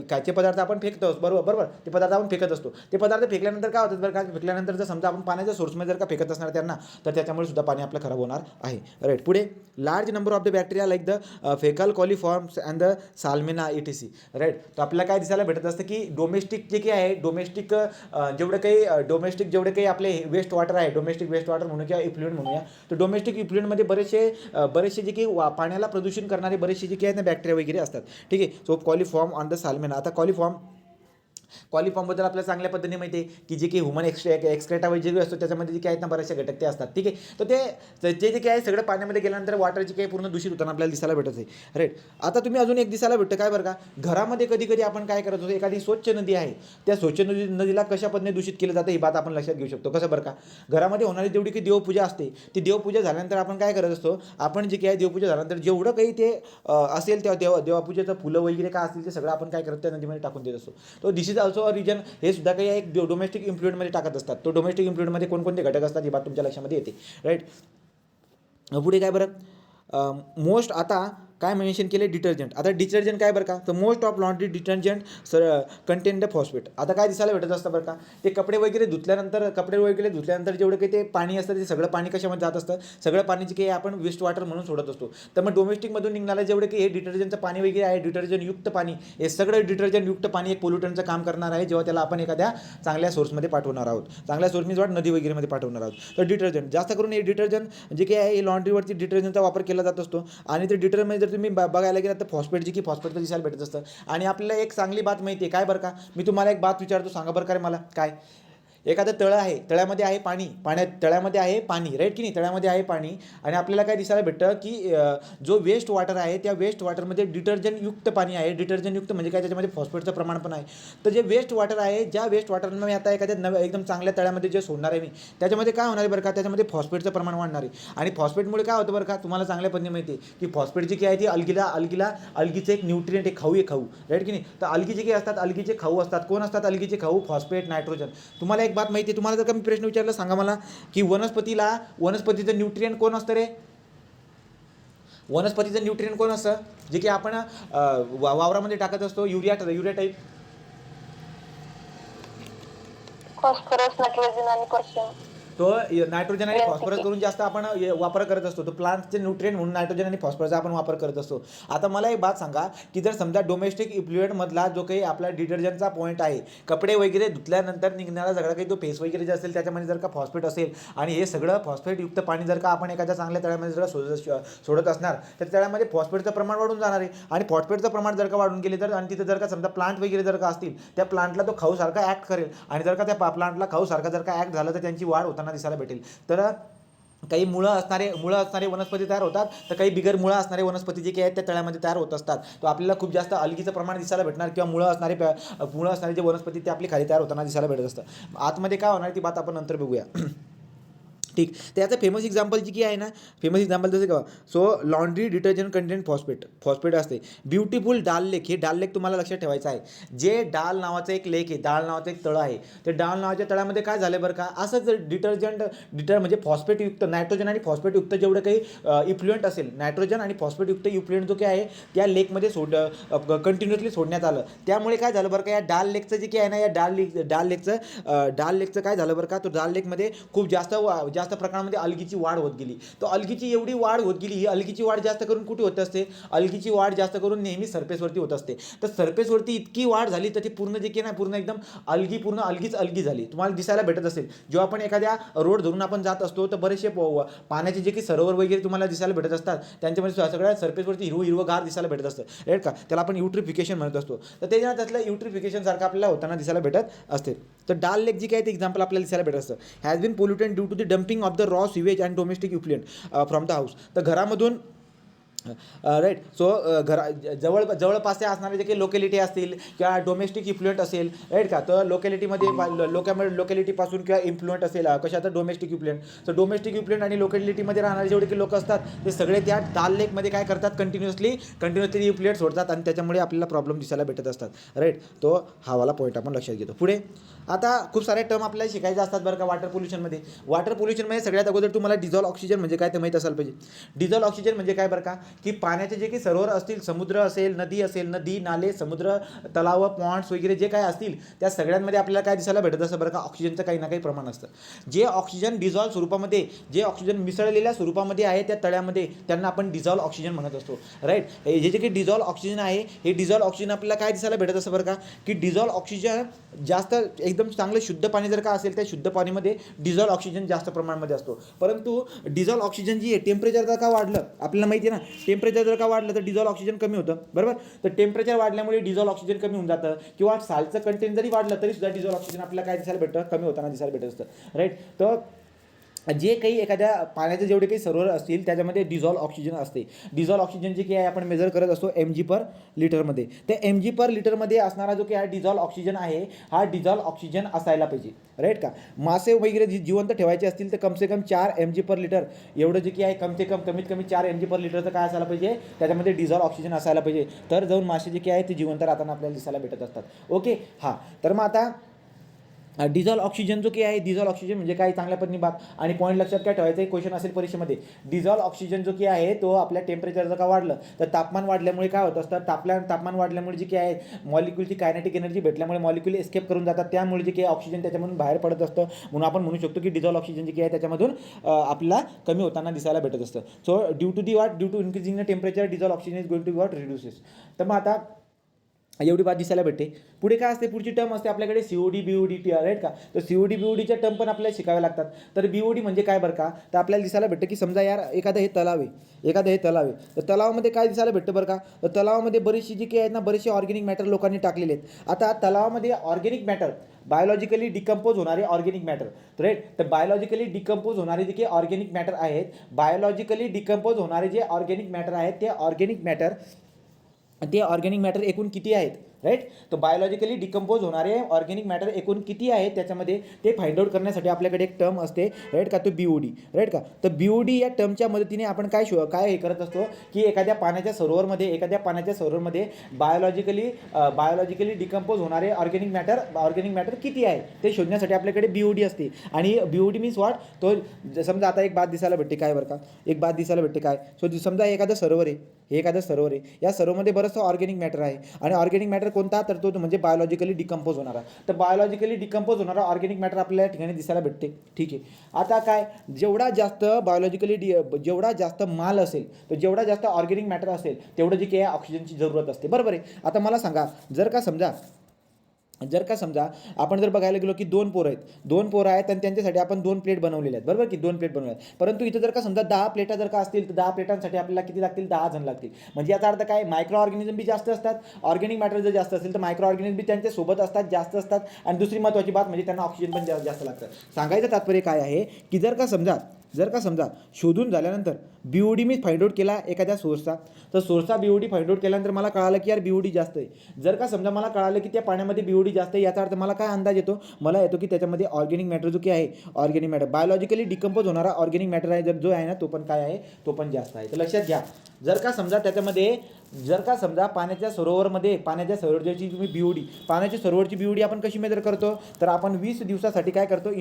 काचे पदार्थ आपण फेकतो. बरोबर. ते पदार्थ आपण फेकत असतो. ते पदार्थ फेकल्यानंतर काय होतं बरं का, फेकल्यानंतर जर समजा आपण पाण्याच्या सोर्समध्ये जर का फेकत असणार त्यांना तर त्याच्यामुळे सुद्धा पाणी आपलं खराब होणार आहे. राईट. पुढे large number of the bacteria like the फेकल कॉलिफॉर्म्स अँड द साल्मिना ETC. राईट. तर आपल्याला काय दिसायला भेटत असतं की डोमेस्टिक जे काही आहे, जेवढे काही आपले वेस्ट वॉटर आहे, डोमेस्टिक वेस्ट वॉटर म्हणून किंवा इफ्लुएंट म्हणूया, तर डोमेस्टिक इफ्लुएंटमध्ये बरेचसे जे काही पाण्याला प्रदूषण करणारे बरेचसे जे काही आहेत ना बॅक्टेरिया वगैरे असतात. ठीक आहे. So coliform on the salmonella. आता कॉलिफॉर्मबद्दल आपल्याला चांगल्या पद्धतीने माहिती आहे की जे काही ह्युमन एक्सक्रेटा वगैरे असतो त्याच्यामध्ये जे काही आहेत ना बरेचसे घटक ते असतात. ठीक आहे. तर ते जे काही आहे सगळं पाण्यामध्ये गेल्यानंतर वॉटर जे काही पूर्ण दूषित होताना आपल्याला दिसायला भेटत आहे. राईट. आता तुम्ही अजून एक दिसायला भेटतं काय बरं का, घरामध्ये कधी आपण काय करत होतो, एखादी स्वच्छ नदी आहे त्या स्वच्छ नदीला कशा पद्धतीने दूषित केलं जातं ही बात आपण लक्षात घेऊ शकतो. कसं बरं का, घरामध्ये होणारी जेवढी काही देवपूजा असते ती देवपूजा झाल्यानंतर आपण काय करत असतो, आपण जे काही देवपूजा झाल्यानंतर जेवढं काही ते असेल त्या देवापूजेचं फुलं वगैरे काय असतील ते सगळं आपण काय करतो त्या नदीमध्ये टाकून देत असतो. तो दिस इज ऑल्सो अ रिजन. हे सुद्धा काही एक डोमेस्टिक इन्फ्लुएंटमध्ये टाकत असतात. तो डोमेस्टिक इन्फ्लुएंटमध्ये कोणकोणते घटक असतात ही बात तुमच्या लक्षामध्ये येते. राईट. पुढे काय बरं, मोस्ट आता काय मेन्शन केले, डिटर्जंट. आता डिटर्जंट काय बरं का, तर most of laundry detergent content the phosphate. आता काय दिसायला भेटत असतं बरं का, ते कपडे वगैरे धुतल्यानंतर जेवढं काही ते पाणी असतं ते सगळं पाणी कशामध्ये जात असतं, सगळं पाणी जे काही आपण वेस्ट वॉटर म्हणून सोडत असतो. तर मग डोमेस्टिकमधून निघणारं जेवढं काही हे डिटर्जंटचं पाणी वगैरे आहे, डिटर्जंटयुक्त पाणी, हे सगळं डिटर्जंटयुक्त पाणी एक पोल्युटंटचं काम करणार आहे जेव्हा त्याला आपण एखाद्या चांगल्या सोर्समध्ये पाठवणार आहोत. चांगल्या सोर्समध्ये नदी वगैरेमध्ये पाठवणार आहोत. तर डिटर्जंट जास्त करून हे डिटर्जंट जे काही आहे हे लॉन्ड्रीवरती डिटर्जंटचा वापर केला जात असतो. आणि ते डिटर्जंटमध्ये जर तुम्ही बघायला तर फॉस्फेट जी की फॉस्फेटचं दिसायला भेटत असतं. आणि आपल्याला एक चांगली बात माहिती आहे काय बरं का, मी तुम्हाला एक बात विचारतो, सांगा बरं का रे मला, काय एखादं तळं आहे, तळ्यामध्ये आहे तळ्यामध्ये आहे पाणी. राईट की नाही, तळ्यामध्ये आहे पाणी आणि आपल्याला काय दिसायला भेटतं की जो वेस्ट वॉटर आहे त्या वेस्ट वॉटरमध्ये डिटर्जंटयुक्त पाणी आहे. डिटर्जंटयुक्त म्हणजे काय, त्याच्यामध्ये फॉस्फेटचं प्रमाण पण आहे. तर जे वेस्ट वॉटर आहे, ज्या वेस्ट वॉटरनं मी आता एखाद्या एकदम चांगल्या तळ्यामध्ये जे सोडणार आहे मी, त्याच्यामध्ये काय होणार आहे बरं का, त्याच्यामध्ये फॉस्फेटचं प्रमाण वाढणार आहे. आणि फॉस्फेटमुळे काय होतं बरं का, तुम्हाला चांगल्या पद्धतीने माहिती आहे की फॉस्फेट जी काय आहे ती अल्गीचं एक न्यूट्रिएंट, एक खाऊ. राईट की नाही. तर अल्गी जे काही असतात अल्गीचे खाऊ असतात. कोण असतात अल्गीचे खाऊ, फॉस्फेट, नायट्रोजन. तुम्हाला एक बात माहिती आहे, तुम्हाला जर का मी प्रश्न विचारला सांगा मला की वनस्पतीचं न्यूट्रिएंट कोण असतं रे, वनस्पतीचं न्यूट्रिएंट कोण असतं जे की आपण वावरामध्ये टाकत असतो, युरिया टाईप, फॉस्फरस, नायट्रोजन आणि पोटॅशियम. तो नायट्रोजन आणि फॉस्फरस करून जास्त आपण वापर करत असतो. तो प्लांटचे न्यूट्रिएंट म्हणून नायट्रोजन आणि फॉस्फरसचा आपण वापर करत असतो. आता मला एक बात सांगा की जर समजा डोमेस्टिक इफ्लुएंटमधला जो काही आपला डिटर्जंटचा पॉईंट आहे, कपडे वगैरे धुतल्यानंतर निघणारा सगळा काही तो फेस वगैरे जे असेल त्याच्यामध्ये जर का फॉस्फेट असेल आणि हे सगळं फॉस्फेटयुक्त पाणी जर का आपण एखाद्या चांगल्या तळ्यामध्ये जर सोडत असणार तर तळ्यामध्ये फॉस्फेटचं प्रमाण वाढून जाणार आहे. आणि फॉस्फेटचं प्रमाण जर का वाढून गेले तर आणि तिथं जर का समजा प्लांट वगैरे जर का असतील त्या प्लांटला तो खाऊसारखा ॲक्ट करेल आणि जर का त्या प्लांटला खाऊसारखा जर का ॲक्ट झालं तर त्यांची वाढ होताना दिसायला भेटेल. तर काही मुळं असणारे वनस्पती तयार होतात, तर काही बिगर मुळं असणारे वनस्पती जे काही आहेत त्या तळ्यामध्ये तयार होत असतात. तो आपल्याला खूप जास्त अलगीचं प्रमाण दिसायला भेटणार किंवा मुळं असणारे जे वनस्पती ते आपली खाली तयार होताना दिसायला भेटत असतं. आतमध्ये काय होणार ती बात आपण नंतर बघूया. ठीक. तर याचं फेमस एक्झाम्पल जी की आहे ना, फेमस एक्झाम्पल जसं का so laundry detergent content phosphate असते. ब्युटिफुल डाल लेक, हे डाल लेक तुम्हाला लक्षात ठेवायचं आहे. जे डाल नावाचं एक लेक आहे, डाल नावाचं एक तळं आहे, ते डाल नावाच्या तळ्यामध्ये काय झालं बरं का, असंच म्हणजे फॉस्फेटयुक्त नायट्रोजन आणि फॉस्फेटयुक्त जेवढं काही इफ्लुएंट असेल, नायट्रोजन आणि फॉस्फेटयुक्त इफ्लुएंट जो काही आहे त्या लेकमध्ये कंटिन्युअसली सोडण्यात आलं. त्यामुळे काय झालं बरं का, या डाल लेकचं जे काही आहे ना, या डाल लेकचं काय झालं बरं का, तो डाल लेकमध्ये खूप जास्त प्रकारामध्ये अलगीची वाढ होत गेली. तो अलगीची एवढी वाढ होत गेली, ही अलगीची वाढ जास्त करून कुठे होत असते, अलगीची वाढ जास्त करून नेहमी सरफेसवरती होत असते. तर सरफेसवरती इतकी वाढ झाली तर ती पूर्ण जे की ना पूर्ण एकदम अलगी झाली. तुम्हाला दिसायला भेटत असेल जेव्हा आपण एखाद्या रोड धरून आपण जात असतो, तर बरेचसे पाण्याचे जे की सरोवर वगैरे तुम्हाला दिसायला भेटत असतात, त्यांच्यामध्ये सगळ्या सरफेसवरती हिरवगार दिसायला भेटत असतं, राईट का. त्याला आपण युट्रिफिकेशन म्हणत असतो. तर त्यातलं युट्रिफिकेशन सारखं आपल्याला होताना दिसायला भेटत असते. तर डाल लेक जी काय ते एक्झाम्पल आपल्याला दिसायला भेटत असतं. Has been polluted due to the dumping of the raw sewage and domestic effluent from the house. तर घरामधून राईट. सो जवळपासच्या असणारे जे काही लोकॅलिटी असतील किंवा डोमेस्टिक इफ्लुएंट असेल, राईट का, तर लोकॅलिटीपासून किंवा इन्फ्लुएंट असेल कशाचं डोमेस्टिक इफ्लुएंट. तर डोमेस्टिक इफ्लुएंट आणि लोकॅलिटीमध्ये राहणारे जेवढे काही लोक असतात ते सगळे त्या डाल लेकमध्ये काय करतात, कंटिन्युअसली इफ्लुएंट सोडतात आणि त्याच्यामुळे आपल्याला प्रॉब्लेम दिसायला भेटत असतात, राईट. तो हा वाला पॉईंट आपण लक्षात घेतो. पुढे आता खूप सारे टर्म आपल्याला शिकायचे असतात बरं का वॉटर पोल्युशनमध्ये. सगळ्यात अगोदर तुम्हाला डिझॉल्व ऑक्सिजन म्हणजे काय ते माहीत असायला पाहिजे. डिझॉल्व ऑक्सिजन म्हणजे काय बरं का, की पाण्याचे जे काही सरोवर असतील, समुद्र असेल, नदी नाले, समुद्र, तलाव, पॉन्ड्स वगैरे जे काय असतील त्या सगळ्यांमध्ये आपल्याला काय दिसायला भेटत असतं बरं का, ऑक्सिजनचं काही ना काही प्रमाण असतं. जे ऑक्सिजन डिझॉल्व स्वरूपामध्ये, जे ऑक्सिजन मिसळलेल्या स्वरूपामध्ये आहे त्या तळ्यामध्ये, त्यांना आपण डिझॉल्व ऑक्सिजन म्हणत असतो, राईट. हे जे काही डिझॉल्व ऑक्सिजन आहे, हे डिझॉल्व ऑक्सिजन आपल्याला काय दिसायला भेटत असतं बरं का, की डिझॉल्व ऑक्सिजन जास्त एकदम चांगलं शुद्ध पाणी जर का असेल, त्या शुद्ध पाणीमध्ये डिझॉल्व ऑक्सिजन जास्त प्रमाणामध्ये असतो. परंतु डिझॉल्व ऑक्सिजन जी आहे, टेम्परेचर जर का वाढलं, आपल्याला माहिती आहे ना, टेम्परेचर जर का वाढलं तर डिझॉल्व ऑक्सिजन कमी होतं, बरोबर. तर टेम्परेचर वाढल्यामुळे डिझॉल्व ऑक्सिजन कमी होऊन जातं, किंवा सालचं कंटेंट जरी वाढलं तरी सुद्धा डिझॉल्व ऑक्सिजन आपल्याला काय दिसायला भेटतं, कमी होताना दिसायला भेटत असतं, राईट. तर जे काही एखाद्या पाण्याचे जेवढे काही सरोवर असतील त्याच्यामध्ये डिझॉल्व ऑक्सिजन असते. डिझॉल्व ऑक्सिजन जे काही आहे आपण मेजर करत असतो mg/लिटरमध्ये. त्या mg/लिटरमध्ये असणारा जो काही हा डिझॉल्व ऑक्सिजन आहे, हा डिझॉल्व ऑक्सिजन असायला पाहिजे, राईट का. मासे वगैरे जिवंत ठेवायचे असतील तर कमसे कम 4 mg/लिटर एवढं जे काही आहे, कमीत कमी 4 mg/लिटरचं काय असायला पाहिजे, त्याच्यामध्ये डिझॉल्व ऑक्सिजन असायला पाहिजे. तर जाऊन मासे जे काही आहे ते जिवंत राहताना आपल्याला दिसायला भेटत असतात. ओके. हां. तर मग आता डिझॉल्व ऑक्सिजन जो काही आहे, डिझॉल्व ऑक्सिजन म्हणजे काय, चांगल्या पद्धतीने बात आणि पॉईंट लक्षात काय ठेवायचं आहे, क्वेश्चन असेल परीक्षेमध्ये. डिझॉल्व ऑक्सिजन जो काही आहे तो आपल्या टेम्परेचर जर का वाढलं तर तापमान वाढल्यामुळे काय होत असतं, तापमान वाढल्यामुळे जे काही आहे मॉलिक्यूलची कायनेटिक एनर्जी भेटल्यामुळे मॉलिक्यूल एस्केप करून जातात, त्यामुळे जे काही ऑक्सिजन त्याच्यामधून बाहेर पडत असतं. म्हणून आपण म्हणू शकतो की डिझॉल्व ऑक्सिजन जे काही आहे त्याच्यामधून आपल्याला कमी होताना दिसायला भेटत असतं. So due to increasing the temperature dissolve oxygen is going to reduces. तर मग आता एवढी बात दिसायला भेटते. पुढे काय असते, पुढची टर्म असते आपल्याकडे COD BOD राईट का. तर COD BODच्या टर्म पण आपल्याला शिकाव्या लागतात. तर BOD म्हणजे काय बरं का, तर आपल्याला दिसायला भेटतं की समजा यार एखादं हे तलाव आहे, तर तलावामध्ये काय दिसायला भेटतं बरं का, तर तलावामध्ये बरीचशी जी काही आहेत ना, बरेचसे ऑर्गॅनिक मॅटर लोकांनी टाकलेले आहेत. आता तलावामध्ये ऑर्गॅनिक मॅटर, बायोलॉजिकली डिकम्पोज होणारे ऑर्गॅनिक मॅटर, राईट. तर बायोलॉजिकली डिकम्पोज होणारे जे काही ऑर्गॅनिक मॅटर आहेत, ते ऑर्गॅनिक मॅटर एकूण किती आहेत, राईट. तर बायोलॉजिकली डिकम्पोज होणारे ऑर्गॅनिक मॅटर एकूण किती आहेत त्याच्यामध्ये ते फाइंड आउट करण्यासाठी आपल्याकडे एक टर्म असते, राईट का, तो BOD, राईट का. तर BOD या टर्मच्या मदतीने आपण काय हे करत असतो की एखाद्या पाण्याच्या सरोवरमध्ये बायोलॉजिकली डिकम्पोज होणारे ऑर्गॅनिक मॅटर किती आहे ते शोधण्यासाठी आपल्याकडे BOD असते. आणि BOD मीन्स व्हॉट, तो समजा आता एक बात दिसायला भेटते काय बरं का, सो समजा एखादं सरोवर आहे, या सरोवरमध्ये बरंचसं ऑर्गॅनिक मॅटर आहे आणि ऑर्गॅनिक मॅटर कोणता, तर तो म्हणजे बायोलॉजिकली डिकम्पोज होणारा. तर बायोलॉजिकली डिकम्पोज होणारा ऑर्गॅनिक मॅटर आपल्याला या ठिकाणी दिसायला भेटते, ठीक आहे. आता काय, जेवढा जास्त माल असेल, तर जेवढा जास्त ऑर्गॅनिक मॅटर असेल तेवढं जे काही ऑक्सिजनची जरूरत असते, बरोबर आहे. आता मला सांगा, जर का समजा आपण जर बघायला गेलो की दोन पोरं आहेत आणि त्यांच्यासाठी आपण 2 प्लेट बनवलेल्या आहेत, बरोबर की 2 प्लेट बनवल्या आहेत. परंतु इथं जर का समजा 10 प्लेटा जर का असतील तर 10 प्लेटांसाठी आपल्याला किती लागतील, 10 जण लागतील. म्हणजे याचा अर्थ काय, मायक्रो ऑर्गॅनिझम बी जास्त असतात, ऑर्गॅनिक मॅटर जर जास्त असेल तर मायक्रो ऑर्गॅनिझम बी त्यांच्या सोबत असतात, जास्त असतात. आणि दुसरी महत्त्वाची बात म्हणजे त्यांना ऑक्सिजन पण जास्त लागतं. सांगायचं तात्पर्य काय आहे की जर का समजा जर का समजा शोधून झाल्यानंतर BOD मी फाइंड आउट केला एखाद्या सोर्सचा, तर सोर्सचा BOD फाइंड आउट केल्यानंतर मला कळालं की यार BOD जास्त आहे. जर का समजा मला कळालं की त्या पाण्यामध्ये BOD जास्त आहे, याचा अर्थ मला काय अंदाज येतो, मला येतो की त्याच्यामध्ये ऑर्गॅनिक मॅटर जो की आहे, ऑर्गॅनिक मॅटर बायोलॉजिकली डिकम्पोज होणारा ऑर्गॅनिक मॅटर आहे जो आहे ना, तो पण काय आहे, तो पण जास्त आहे. तर लक्षात घ्या, जर का समजा त्याच्यामध्ये जर का समजा पाण्याच्या सरोवरमध्ये पाण्याच्या सरोवरची तुम्ही BOD पाण्याच्या सरोवरची BOD आपण कशी मेजर करतो, तर आपण 20 दिवसासाठी काय करतो,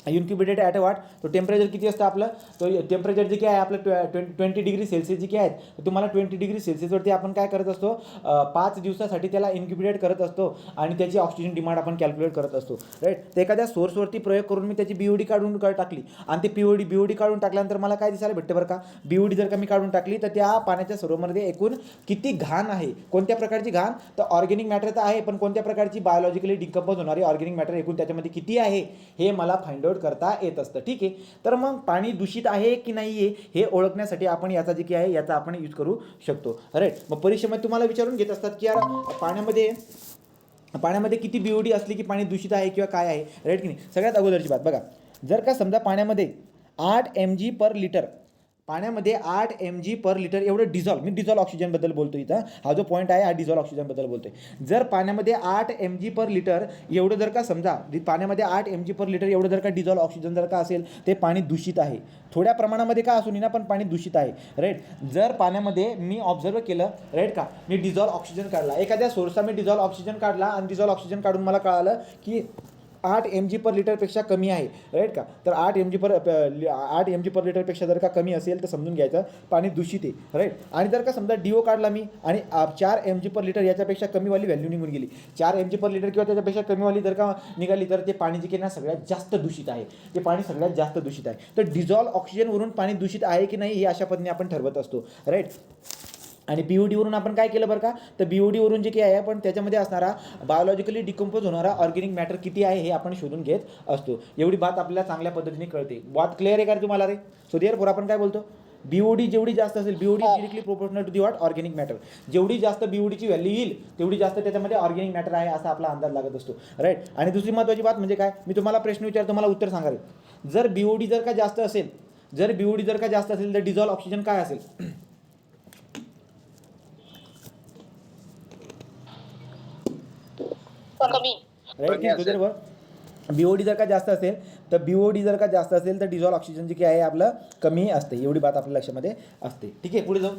इन्क्युबेटेड ॲट वाट, तो टेम्परेचर किती असतं आपलं, तो टेम्परेचर जे काय आहे आपलं 20 डिग्री सेल्सिअस जे काय आहेत, तर तुम्हाला 20 डिग्री सेल्सिअसवरती आपण काय करत असतो, 5 दिवसासाठी त्याला इन्क्युबेट करत असतो आणि त्याची ऑक्सिजन डिमांड आपण कॅल्क्युलेट करत असतो. राईट. तर एखाद्या सोर्सवरती प्रयोग करून मी त्याची BOD काढून टाकली आणि ते BOD काढून टाकल्यानंतर मला काय दिसायला भेटतं बरं का, BOD जर का मी काढून टाकली तर त्या पाण्याच्या सरोवरमध्ये एकूण किती घाण आहे, कोणत्या प्रकारची घाण, तर ऑर्गॅनिक मॅटर तर आहे पण कोणत्या प्रकारची बायोलॉजिकली डिकम्पोज होणारी ऑर्गॅनिक मॅटर एकूण त्याच्यामध्ये किती आहे हे मला फाइंड आउट करता येत असतं. ठीक आहे. तर मग पाणी दूषित आहे की नाही आहे हे ओळखण्यासाठी आपण याचा जे की आहे याचा आपण यूज करू शकतो. राईट. मग परीक्षेमध्ये तुम्हाला विचारून घेत असतात की यार पाण्यामध्ये किती BOD असली की पाणी दूषित आहे किंवा काय आहे. राईट की नाही. सगळ्यात अगोदरची बात बघा, जर का समजा पाण्यामध्ये 8 mg/L पाण्यामध्ये 8 mg/L एवढं मी डिझॉल्व ऑक्सिजनबद्दल बोलतो इथं, हा जो पॉईंट आहे हा डिझॉल्व ऑक्सिजनबद्दल बोलतोय. जर पाण्यामध्ये 8 mg/L एवढं जर का समजा पाण्यामध्ये 8 mg/L एवढं जर का डिझॉल्व ऑक्सिजन जर का असेल ते पाणी दूषित आहे. थोड्या प्रमाणामध्ये का असू नये ना, पण पाणी दूषित आहे. राईट. जर पाण्यामध्ये मी ऑब्झर्व केलं, राईट का, मी डिझॉल्व ऑक्सिजन काढला, एखाद्या सोर्सचा मी डिझॉल्व ऑक्सिजन काढला आणि डिझॉल्व ऑक्सिजन काढून मला कळालं की 8 mg/L पेक्षा कमी आहे. राईट का. तर 8 mg/L पेक्षा जर का कमी असेल तर समजून घ्यायचं पाणी दूषित आहे. राईट. आणि जर का समजा DO काढला मी आणि 4 mg/L याच्यापेक्षा कमीवाली व्हॅल्यू निघून गेली, 4 mg/L किंवा त्याच्यापेक्षा कमीवाली जर का निघाली तर ते पाणी जे की ना सगळ्यात जास्त दूषित आहे, ते पाणी सगळ्यात जास्त दूषित आहे. तर डिझॉल्व ऑक्सिजनवरून पाणी दूषित आहे की नाही हे अशा पद्धतीने आपण ठरवत असतो. राईट. आणि BOD वरून आपण काय केलं बरं का, तर BOD वरून जे काही आहे आपण त्याच्यामध्ये असणारा बायोलॉजिकली डिकम्पोज होणारा ऑर्गॅनिक मॅटर किती आहे हे आपण शोधून घेत असतो. एवढी बात आपल्याला चांगल्या पद्धतीने कळते. बात क्लिअर आहे का तुम्हाला रे. सो देअरफॉर आपण काय बोलतो, BOD जेवढी जास्त असेल, BOD directly proportional to the what organic matter, जेवढी जास्त BODची व्हॅल्यू येईल तेवढी जास्त त्याच्यामध्ये ऑर्गॅनिक मॅटर आहे असा आपला अंदाज लागत असतो. राईट. आणि दुसरी महत्त्वाची बात म्हणजे काय, मी तुम्हाला प्रश्न विचारतो, मला उत्तर सांगा रे. जर BOD जर का जास्त असेल, तर डिझॉल्व ऑक्सिजन काय असेल, कमी. राईट. BOD जर का जास्त असेल तर डिझॉल्व ऑक्सिजन जे काही आहे आपलं कमी असते. एवढी बात आपल्या लक्षामध्ये असते. ठीक आहे. पुढे जाऊ.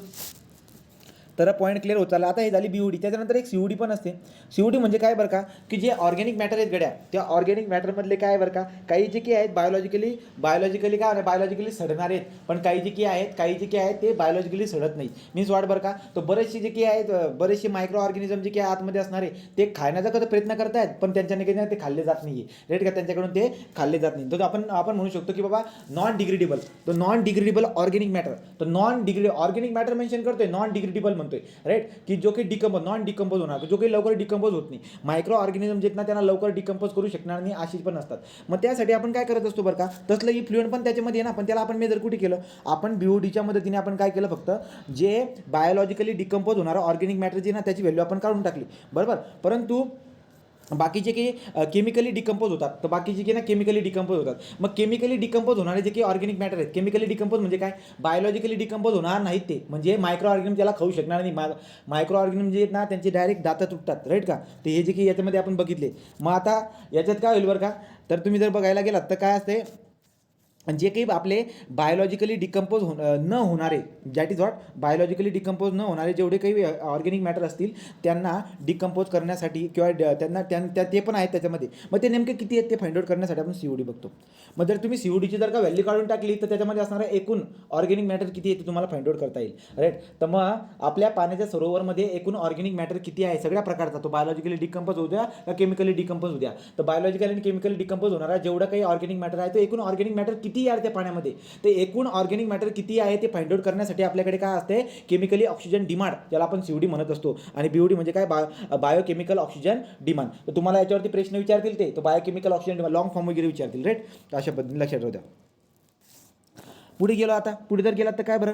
तर पॉईंट क्लिअर होत चालला. आता हे झाली BOD. त्याच्यानंतर एक COD पण असते. COD म्हणजे काय बरं का, की जे ऑर्गॅनिक मॅटर आहेत गड्या, त्या ऑर्गॅनिक मॅटरमधले काय बरं का, काही जे की आहेत बायोलॉजिकली काय बायोलॉजिकली सडणारे आहेत, पण काही जे की आहेत ते बायोलॉजिकली सडत नाही. मीन्स वाट बरं का, तो बरेचसे जे की आहेत, बरेचसे मायक्रो ऑर्गॅनिझम जे की आतमध्ये असणारे ते खाण्याचा कधी प्रयत्न करतायत पण त्यांच्याने काही ते खाल्ले जात नाही. राईट का, त्यांच्याकडून ते खाल्ले जात नाही. तर आपण म्हणू शकतो की बाबा नॉन डिग्रेडेबल ऑर्गॅनिक मॅटर. तर ऑर्गॅनिक मॅटर मेन्शन करतोय, नॉन डिग्रेडेबल म्हणतोय. राईट. की जो काही नॉन डिकम्पोज होणार, जो काही लवकर डिकम्पोज होत नाही. मायक्रो ऑर्गॅनिझम जे आहेत ना त्यांना लवकर डिकम्पोज करू शकणार नाही अशी पण असतात. मग त्यासाठी आपण काय करत असतो बरं का, तसलं इफ्लुएंट पण त्याच्यामध्ये आहे ना, पण त्याला आपण मेजर कुठे केलं, आपण BODच्या मदतीने आपण काय केलं, फक्त जे बायोलॉजिकली डिकम्पोज होणारं ऑर्गॅनिक मॅटर जे ना त्याची व्हॅल्यू आपण काढून टाकली. बरोबर. परंतु बाकीचे काही केमिकली डिकम्पोज होतात, तर बाकीचे की ना केमिकली डिकम्पोज होतात. मग केमिकली डिकम्पोज होणारे जे काही ऑर्गॅनिक मॅटर आहेत, केमिकली डिकम्पोज म्हणजे काय, बायोलॉजिकली डिकम्पोज होणार नाहीत ते, म्हणजे मायक्रो ऑर्गॅनिझम त्याला खाऊ शकणार नाही. मायक्रो ऑर्गॅनिझम जे आहेत ना त्यांचे डायरेक्ट दातं तुटतात. राईट का. तर हे जे काही याच्यामध्ये आपण बघितले. मग आता याच्यात काय होईल बरं का, तर तुम्ही जर बघायला गेलात तर काय असते, जे काही आपले बायोलॉजिकली डिकम्पोज न होणारे, that is what biologically decompose न होणारे जेवढे काही ऑर्गॅनिक मॅटर असतील त्यांना डिकम्पोज करण्यासाठी किंवा त्यांना ते पण आहेत त्याच्यामध्ये. मग ते नेमके किती आहेत ते फाइंड आउट करण्यासाठी आपण COD बघतो. मग जर तुम्ही CODची जर का व्हॅल्यू काढून टाकली तर त्याच्यामध्ये असणारं एकूण ऑर्गॅनिक मॅटर किती आहे ते तुम्हाला फाइंड आउट करता येईल. राईट. तर मग आपल्या पाण्याच्या सरोवरमध्ये एकूण ऑर्गॅनिक मॅटर किती आहे सगळ्या प्रकारचा, तो बायोलॉजिकली डिकम्पोज होऊ द्या का केमिकली डिकम्पोज होऊ द्या, तर बायोलॉजिकली आणि केमिकली डिकम्पोज होणारा जेवढा काही ऑर्गॅनिक मॅटर आहे तो एकूण ऑर्गॅनिक मॅटर किती आहे त्या पाण्यामध्ये, ते एकूण ऑर्गॅनिक मॅटर किती आहे ते फाइंड आउट करण्यासाठी आपल्याकडे काय असते, केमिकली ऑक्सिजन डिमांड, ज्याला आपण COD म्हणत असतो. आणि BOD म्हणजे काय, बायोकेमिकल ऑक्सिजन डिमांड. तर तुम्हाला याच्यावरती प्रश्न विचारतील ते, तो biochemical oxygen demand long form वगैरे विचारतील. राईट. अशा पद्धतीने लक्षात राहू द्या. पुढे गेलो. आता पुढे जर गेलात तर काय बरं,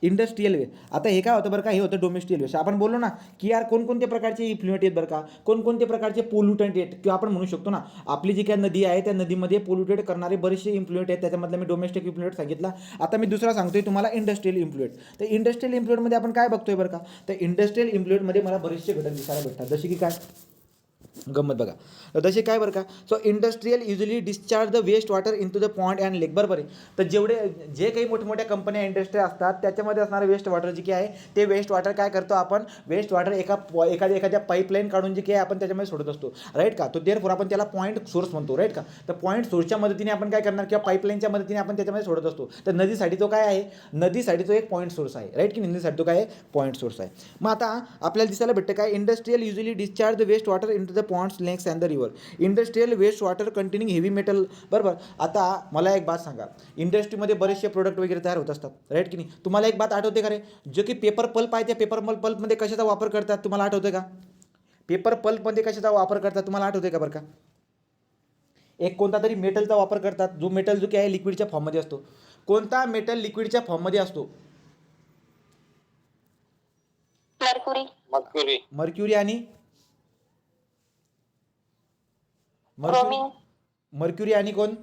इंडस्ट्रियल वेस्ट. आता हे काय होतं बरं का, हे होतं डोमेस्टियल वेस्ट. आपण बोललो ना की यार कोणकोणते प्रकारचे इफ्लुएंट आहेत बरं का, कोणकोणते प्रकारचे पोल्युटंट आहेत, किंवा आपण म्हणू शकतो ना आपली जी काय नदी आहे त्या नदीमध्ये पोल्युटेड करणारे बरेचसे इन्फ्लुएंट आहेत. त्याच्यामधलं मी डोमेस्टिक इन्फ्लुएंट सांगितला. आता मी दुसरा सांगतोय तुम्हाला इंडस्ट्रियल इन्फ्लुएंट. तर इंडस्ट्रियल इन्फ्लुएंटमध्ये आपण काय बघतोय बरं का, तर इंडस्ट्रियल इन्फ्लुएंटमध्ये मला बरेचसे घटक दिसायला भेटतात. जसे की काय, गंमत बघा, जसे काय बरं का, so industrial usually discharge the waste water in to the point and lake. बरोबर आहे. तर जे काही मोठमोठ्या कंपन्या इंडस्ट्री असतात त्याच्यामध्ये असणारं वेस्ट वॉटर जे काही आहे ते वेस्ट वॉटर काय करतो आपण, वेस्ट वॉटर एखाद्या पाईपलाईन काढून जे काही आपण त्याच्यामध्ये सोडत असतो, राईट का. तो देअरफॉर आपण त्याला पॉईंट सोर्स म्हणतो, राईट का. तर पॉईंट सोर्सच्या मदतीने आपण काय करणार, किंवा पाईपलाईनच्या मदतीने आपण त्याच्यामध्ये सोडत असतो. तर नदीसाठी तो काय आहे, नदीसाठी तो एक पॉईंट सोर्स आहे, राईट की. नदीसाठी तो काय आहे, पॉईंट सोर्स आहे. मग आता आपल्याला दिसायला भेटतं काय, industrial usually discharge the waste water in to the ponds, lakes and the river. Industrial waste water containing heavy metal. बरोबर. आता मला एक बात सांगा, इंडस्ट्रीमध्ये बरेचसे प्रोडक्ट वगैरे तयार होत असतात, राईट की नाही. तुम्हाला एक बात आठवते का रे, जो की पेपर पल्प आहे त्या पेपर पल्पमध्ये कशाचा वापर करतात तुम्हाला आठवते का, पेपर पल्पमध्ये कशाचा वापर करतात तुम्हाला आठवते का बरं का. एक कोणता तरी मेटलचा वापर करतात, जो मेटल जो की आहे लिक्विडच्या फॉर्ममध्ये असतो. कोणता मेटल लिक्विडच्या फॉर्ममध्ये असतो, मर्क्युरी. मर्क्युरी आणि मर्क्युरी आणि कोण,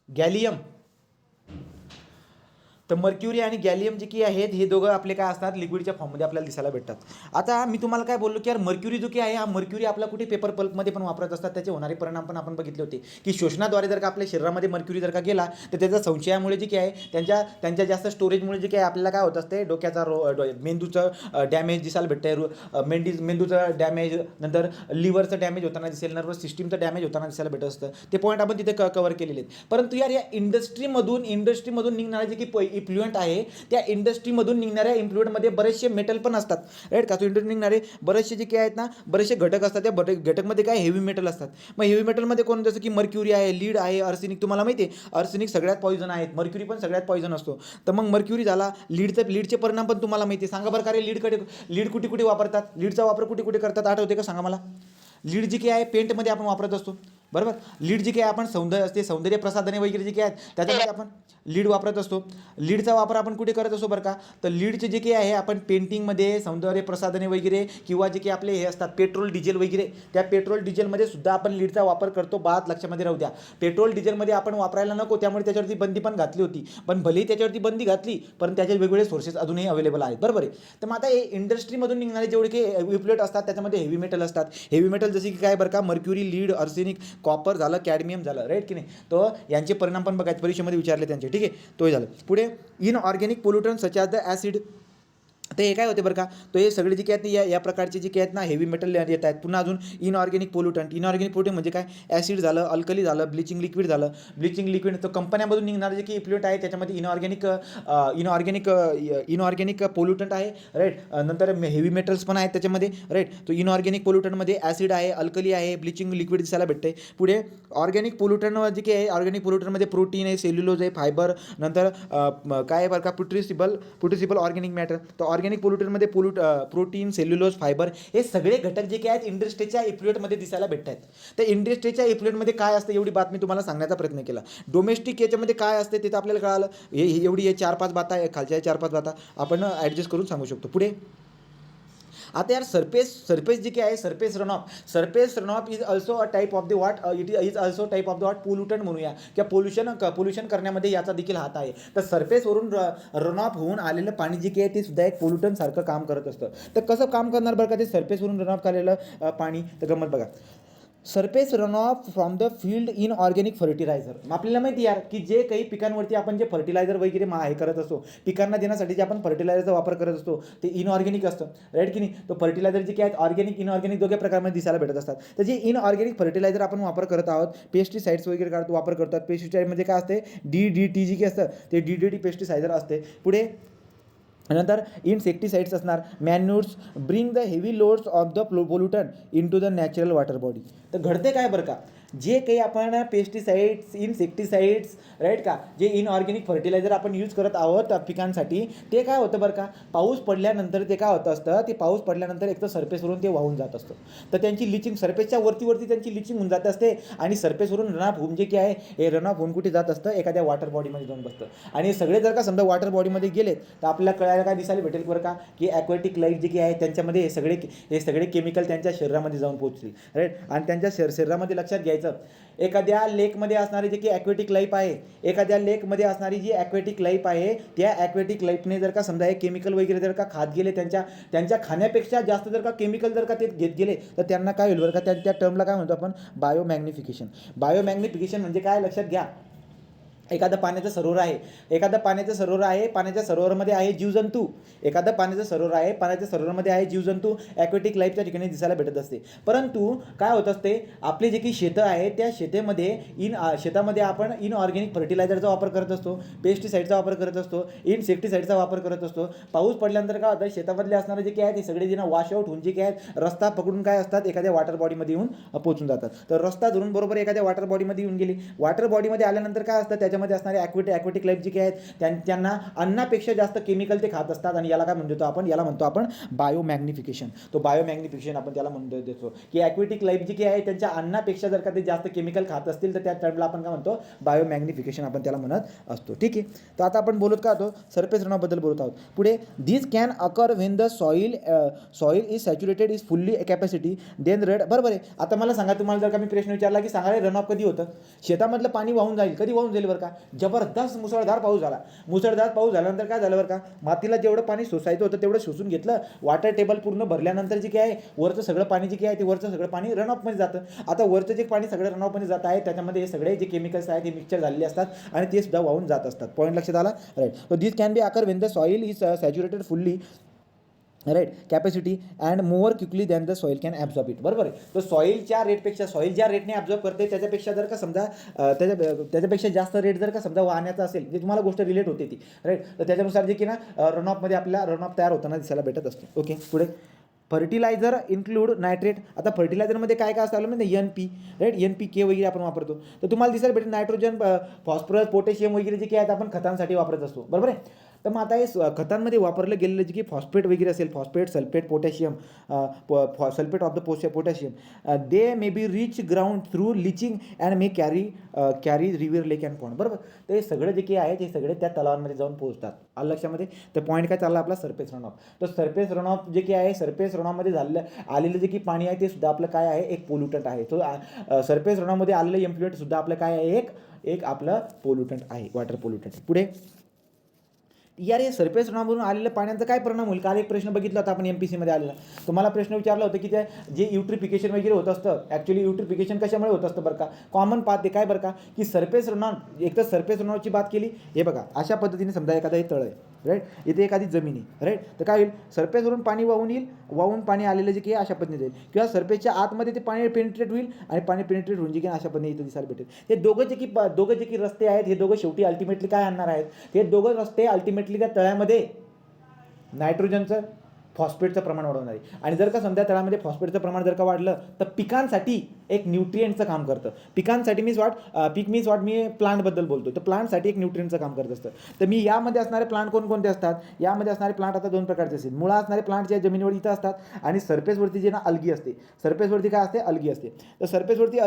गॅलियम. तर मर्क्युरी आणि गॅलियम जे की आहेत हे दोघं आपले काय असतात, लिक्विडच्या फॉर्ममध्ये आपल्याला दिसायला भेटतात. आता मी तुम्हाला काय बोललो की यार मर्क्युरी जो की आहे, हा मर्क्युरी आपला कुठे पेपर पल्पमध्ये पण वापरत असतात. त्याचे होणारे परिणाम पण आपण बघितले होते की शोषणाद्वारे जर का आपल्या शरीरामध्ये मर्क्युरी जर का गेला तर त्याच्या संशयामुळे जे की आहे, त्यांच्या जास्त स्टोरेजमुळे जे काय आपल्याला काय होत असते, डोक्याचा मेंदूचं डॅमेज दिसायला भेटतं, मेंदूचं डॅमेज, नंतर लिव्हरचं डॅमेज होताना दिसेल, नर्वस सिस्टीमचं डॅमेज होताना दिसायला भेटत असतं. ते पॉईंट आपण तिथे कव्हर केलेले आहेत. परंतु यार या इंडस्ट्रीमधून निघणारे जे की इन्फ्लुएंट आहे, त्या इंडस्ट्रीमधून निघणाऱ्या इन्फ्लुएंटमध्ये बरेचसे मेटल पण असतात, राईट का. तो इंडस्ट्री निघणारे बरेचसे जे काय आहेत ना, बरेचसे घटक असतात. त्या घटकमध्ये काय हेवी मेटल असतात. मग हेवी मेटलमध्ये कोण, जसं की मर्क्युरी आहे, लीड आहे, अर्सेनिक. तुम्हाला माहिती आहे अर्सेनिक सगळ्यात पॉईझन आहेत, मर्क्युरी पण सगळ्यात पॉईझन असतो. तर मग मर्क्युरी झाला, लीडचे परिणाम पण तुम्हाला माहिती आहे. सांगा बरं का रे, लीड कुठे कुठे वापरतात, लीडचा वापर कुठे कुठे करतात, आठवते का सांगा मला. लीड जी काय आहे पेंटमध्ये आपण वापरत असतो, बरोबर. लीड जी काय आपण सौंदर्य प्रसाधने वगैरे जे काय आहेत त्याच्यामध्ये आपण लीड वापरत असतो. लीडचा वापर आपण कुठे करत असतो बरं का, तर लीडचे जे काही आहे आपण पेंटिंगमध्ये, सौंदर्य प्रसाधने वगैरे, किंवा जे काही आपले हे असतात पेट्रोल डिझेल वगैरे, त्या पेट्रोल डिझेलमध्ये सुद्धा आपण लीडचा वापर करतो. बात लक्षामध्ये राहू द्या, पेट्रोल डिझेलमध्ये आपण वापरायला नको, त्यामुळे त्याच्यावरती बंदी पण घातली होती. पण भलेही त्याच्यावरती बंदी घातली, पण त्याचे वेगवेगळे सोर्सेस अजूनही अवेलेबल आहेत, बरोबर आहे. तर मग आता हे इंडस्ट्रीमधून निघणारे जेवढे काही इफ्लुएंट असतात त्याच्यामध्ये हेवी मेटल असतात. हेवी मेटल जसे की काय बरं का, मर्क्युरी, लीड, अर्सेनिक, कॉपर झालं, कॅडमियम झालं, राईट की नाही. तो यांचे परिणाम पण बघायचे, परीक्षेमध्ये विचारले त्यांचे, ठीक आहे. तो झालं. पुढे inorganic pollutant such as the acid. तर हे काय होते बरं का, तो हे सगळे जे काय आहेत या प्रकारचे जे काय आहेत ना हेवी मेटल येत आहेत. पुन्हा अजून इनऑर्गॅनिक पोल्युटंट म्हणजे काय, ॲसिड झालं, अल्कली झालं, ब्लिचिंग लिक्विड झालं. ब्लिचिंग लिक्विड तर कंपन्यांमधून निघणारे जे की इफ्लुएंट आहे त्याच्यामध्ये इनऑर्गॅनिक पोल्युटंट आहे, राईट. नंतर हेवी मेटल्स पण आहेत त्याच्यामध्ये, राईट. तो इनऑर्गॅनिक पोल्युटंटमध्ये ॲसिड आहे, अल्कली आहे, ब्लिचिंग लिक्विड दिसायला भेटते. पुढे ऑर्गॅनिक पोल्युटंट जे काही आहे, ऑर्गॅनिक पोल्युटंटमध्ये प्रोटीन आहे, सेल्युलोज आहे, फायबर, नंतर काय आहे बरं का, प्युट्रिसिबल ऑर्गॅनिक मॅटर. तर ऑर्गॅनिक पोल्युटंटमध्ये प्रोटीन, सेल्युलोज, फायबर हे सगळे घटक जे काय आहेत इंडस्ट्रीच्या इफ्लुएंटमध्ये दिसायला भेटतात. तर इंडस्ट्रीच्या इफ्लुएंटमध्ये काय असतं एवढी बात मी तुम्हाला सांगण्याचा प्रयत्न केला. डोमेस्टिक याच्यामध्ये काय असते ते तर आपल्याला कळालं. हे 4-5 बाता आहे, खालच्या 4-5 बाता आपण ॲडजस्ट करून सांगू शकतो. पुढे आता यार सरफेस जे काय आहे, surface runoff is also a type of the what, it is also type of the what pollutant म्हणूया, किंवा पोल्युशन करण्यामध्ये याचा देखील हात आहे. तर सरफेसवरून रनऑफ होऊन आलेलं पाणी जे काय आहे ते सुद्धा एक पोल्युटंट सारखं काम करत असतं. तर कसं काम करणार बरं का ते सरफेसवरून रनऑफ आलेलं पाणी, तर गंमत बघा. Surface runoff from the field in organic fertiliser. मग आपल्याला माहिती यार की जे काही पिकांवरती आपण जे फर्टिलायझर वगैरे हे करत असतो, पिकांना देण्यासाठी जे आपण फर्टिलायझरचा वापर करत असतो ते इनऑर्गॅनिक असतं, राईट की नाही. तो फर्टिलायझर जे काय ऑर्गॅनिक इनऑर्गॅनिक दोघे प्रकारमध्ये दिसायला भेटत असतात. तर जे इनऑर्गॅनिक फर्टिलायझर आपण वापर करत आहोत, पेस्टिसाइड्स वगैरे वापर करतात. पेस्टिसाइडमध्ये काय असते, DDT जे काय असतं ते DDT पेस्टिसायझर असते. पुढे नंतर इन्सेक्टिसाइड्स असणार, manures bring the heavy loads of the pollutant in to the natural water body. तर घडते काय बरं का, जे काही आपण पेस्टिसाइड्स इन्सेक्टिसाइड्स राईट का जे इनऑर्गॅनिक फर्टिलायझर आपण यूज करत आहोत पिकांसाठी, ते काय होतं बरं का, पाऊस पडल्यानंतर ते काय होतं असतं, ते पाऊस पडल्यानंतर एक तर सरफेसवरून ते वाहून जात असतं, तर त्यांची लिचिंग सरफेसच्या वरती त्यांची लिचिंग होऊन जात असते आणि सरफेसवरून रन ऑफ होऊन जे काय आहे हे रन ऑफ होऊन कुठे जात असतं, एखाद्या वॉटर बॉडीमध्ये जाऊन बसतं आणि सगळे जर का समजा वॉटर बॉडीमध्ये गेलेत तर आपल्याला कळायला काय दिसायला भेटेल बरं का, की ॲक्वॅटिक लाईफ जे काही आहे त्यांच्यामध्ये हे सगळे केमिकल त्यांच्या शरीरामध्ये जाऊन पोहोचतील राईट. आणि त्यांच्या शरीरामध्ये लक्षात घ्यायचं, एखाद्या लेकमध्ये असणारी जे की ॲक्वॅटिक लाईफ आहे, एखाद्या लेकमध्ये असणारी जी ॲक्वॅटिक लाईफ आहे त्या ॲक्वॅटिक लाईफने जर का समजा हे केमिकल वगैरे जर का खात गेले, त्यांच्या खाण्यापेक्षा जास्त जर का केमिकल जर का ते घेत गेले तर त्यांना काय होईल बरं का, त्या टर्मला काय म्हणतो आपण, बायोमॅग्निफिकेशन. बायोमॅग्निफिकेशन म्हणजे काय लक्षात घ्या, एखादं पाण्याचं सरोवर आहे, पाण्याच्या सरोवरामध्ये आहे जीवजंतू, एखादं पाण्याचं सरोवर आहे, पाण्याच्या सरोवरामध्ये आहे जीवजंतू, ॲक्वॅटिक लाईफच्या ठिकाणी दिसायला भेटत असते. परंतु काय होत असते, आपले जे की शेतं आहे त्या शेतामध्ये आपण इनऑर्गॅनिक फर्टिलायझरचा वापर करत असतो, पेस्टिसाईडचा वापर करत असतो, इन्सेक्टिसाईडचा वापर करत असतो. पाऊस पडल्यानंतर काय होतं, शेतामधले असणारे जे काय आहे ते सगळे जे वॉश आउट होऊन जे काय आहेत रस्ता पकडून काय असतात एखाद्या वॉटर बॉडीमध्ये येऊन पोहोचून जातात. तर रस्ता धरून बरोबर एखाद्या वॉटर बॉडीमध्ये येऊन गेली, वॉटर बॉडीमध्ये आल्यानंतर काय असतं, त्याच्यामध्ये असणारे ॲक्वॅटिक लाईफ जे काय आहेत त्यांना अन्नापेक्षा जास्त केमिकल ते खात असतात आणि याला काय म्हणतो आपण, याला म्हणतो आपण बायोमॅग्निफिकेशन. तो बायोमॅग्निफिकेशन आपण त्याला म्हणतो देतो की ॲक्वॅटिक लाईफ जी काय आहे त्यांच्या अन्नापेक्षा जर का ते जास्त केमिकल खात असतील तर त्या टर्मला आपण काय म्हणतो, बायोमॅग्निफिकेशन आपण त्याला म्हणत असतो. ठीक आहे. तर आता आपण बोलत का होतो, सरफेस रनऑफबद्दल बोलत आहोत. पुढे this can occur when the soil is saturated is fully capacity then red. बरोबर आहे. आता मला सांगा, तुम्हाला जर का मी प्रश्न विचारला की सांगा रन ऑफ कधी होतं, शेतामधलं पाणी वाहून जाईल, कधी वाहून जाईल बरं का, जबरदस्त मुसळधार पाऊस झाल्यानंतर काय झालं बरं का, मातीला जेवढं पाणी शोषायचं होतं तेवढं शोषून घेतलं, वॉटर टेबल पूर्ण भरल्यानंतर जे काय आहे वरचं सगळं पाणी जे काय आहे ते वरचं सगळं पाणी रनऑफमध्ये जातं. आता वरचं जे पाणी सगळं रनऑफमध्ये जात आहे त्याच्यामध्ये हे सगळे जे केमिकल्स आहेत ते मिक्सचर झालेले असतात आणि ते सुद्धा वाहून जात असतात. पॉईंट लक्षात आला right. So this can be occur when the soil is saturated fully right capacity and more quickly than the soil can absorb it. बरोबर आहे. तर सॉईल ज्या रेटने ॲब्झॉर्ब करते त्याच्यापेक्षा जर का समजा त्याच्यापेक्षा जास्त रेट जर का समजा वाहण्याचा असेल, जे तुम्हाला गोष्ट रिलेट होते ती राईट, तर त्याच्यानुसार जे की ना रनऑफमध्ये आपल्याला रनऑफ तयार होताना दिसायला भेटत असते. ओके. पुढे फर्टिलायझर इन्क्लूड नायट्रेट. आता फर्टिलायझरमध्ये काय काय असतं म्हणजे NP राईट, NPK वगैरे आपण वापरतो. तर तुम्हाला दिसायला भेटेल नायट्रोजन, फॉस्फरस, पोटॅशियम वगैरे जे काही आहेत आपण खतांसाठी वापरत असतो. बरोबर आहे. तर मग आता हे खतांमध्ये वापरलं गेलेलं जे की फॉस्फेट वगैरे असेल, phosphate, sulphate, potassium, sulphate of the potassium, they may be rich ground through leaching and may carry river, lake and pond. बरोबर. तर हे सगळं जे काही आहे ते सगळे त्या तलावांमध्ये जाऊन पोहोचतात. आलं लक्षामध्ये. तर पॉईंट काय चालला आपला, सरफेस रन ऑफ. तर सरफेस रन ऑफ जे काही आहे, सरफेस रनऑफमध्ये आलेलं जे की पाणी आहे ते सुद्धा आपलं काय आहे, एक पोल्युटंट आहे. तो सरफेस रनऑफमध्ये आलेलं एम्प्लुएंट सुद्धा आपलं काय आहे, एक आपलं पोल्युटंट आहे, वॉटर पोल्युटंट. पुढे यार हे सरफेस रनऑफमधून आलेल्या पाण्याचा काय परिणाम होईल. काल एक प्रश्न बघितला होता आपण MPCमध्ये आलेला, तुम्हाला प्रश्न विचारला होता की ते जे युट्रिफिकेशन वगैरे होत असतं, ॲक्च्युली युट्रिफिकेशन कशामुळे होत असतं बरं का, कॉमन पाथ आहे काय बरं का, की सरफेस रनऑफ, एक तर सरफेस रनऑफची बात केली, हे बघा अशा पद्धतीने समजा एखादा हे तळ आहे राईट, इथे एखादी जमीन आहे राईट, तर काय होईल, सरफेसवरून पाणी वाहून पाणी आलेलं जे की अशा पद्धतीने जाईल, किंवा सरफेसच्या आतमध्ये ते पाणी पेनिट्रेट होईल आणि पाणी पेनिट्रेट होऊन जे की अशा पद्धतीने इथं दिसायला भेटेल. हे दोघं जे की रस्ते आहेत, हे दोघं शेवटी अल्टिमेटली काय आणणार आहेत, हे दोघं रस्ते अल्टिमेटली त्या तळ्यामध्ये नायट्रोजनचं, फॉस्फेटचं प्रमाण वाढवणार आहे. आणि जर का समजा तळामध्ये फॉस्फेटचं प्रमाण जर का वाढलं तर पिकांसाठी एक न्यूट्रिएंटचं काम करतं. पिकांसाठी पीक मीन्स वॉट, मी प्लांटबद्दल बोलतो, तर प्लांटसाठी एक न्यूट्रिएंटचं काम करत असतं. तर मी यामध्ये असणारे प्लांट कोणकोणते असतात, यामध्ये असणारे प्लांट आता दोन प्रकारचे असतील. मुळा असणारे प्लांट जे जमिनीवर इथं असतात आणि सरफेसवरती जे ना अलगी असते, सरफेसवरती काय असते, अलगी असते. तर सरफेसवरती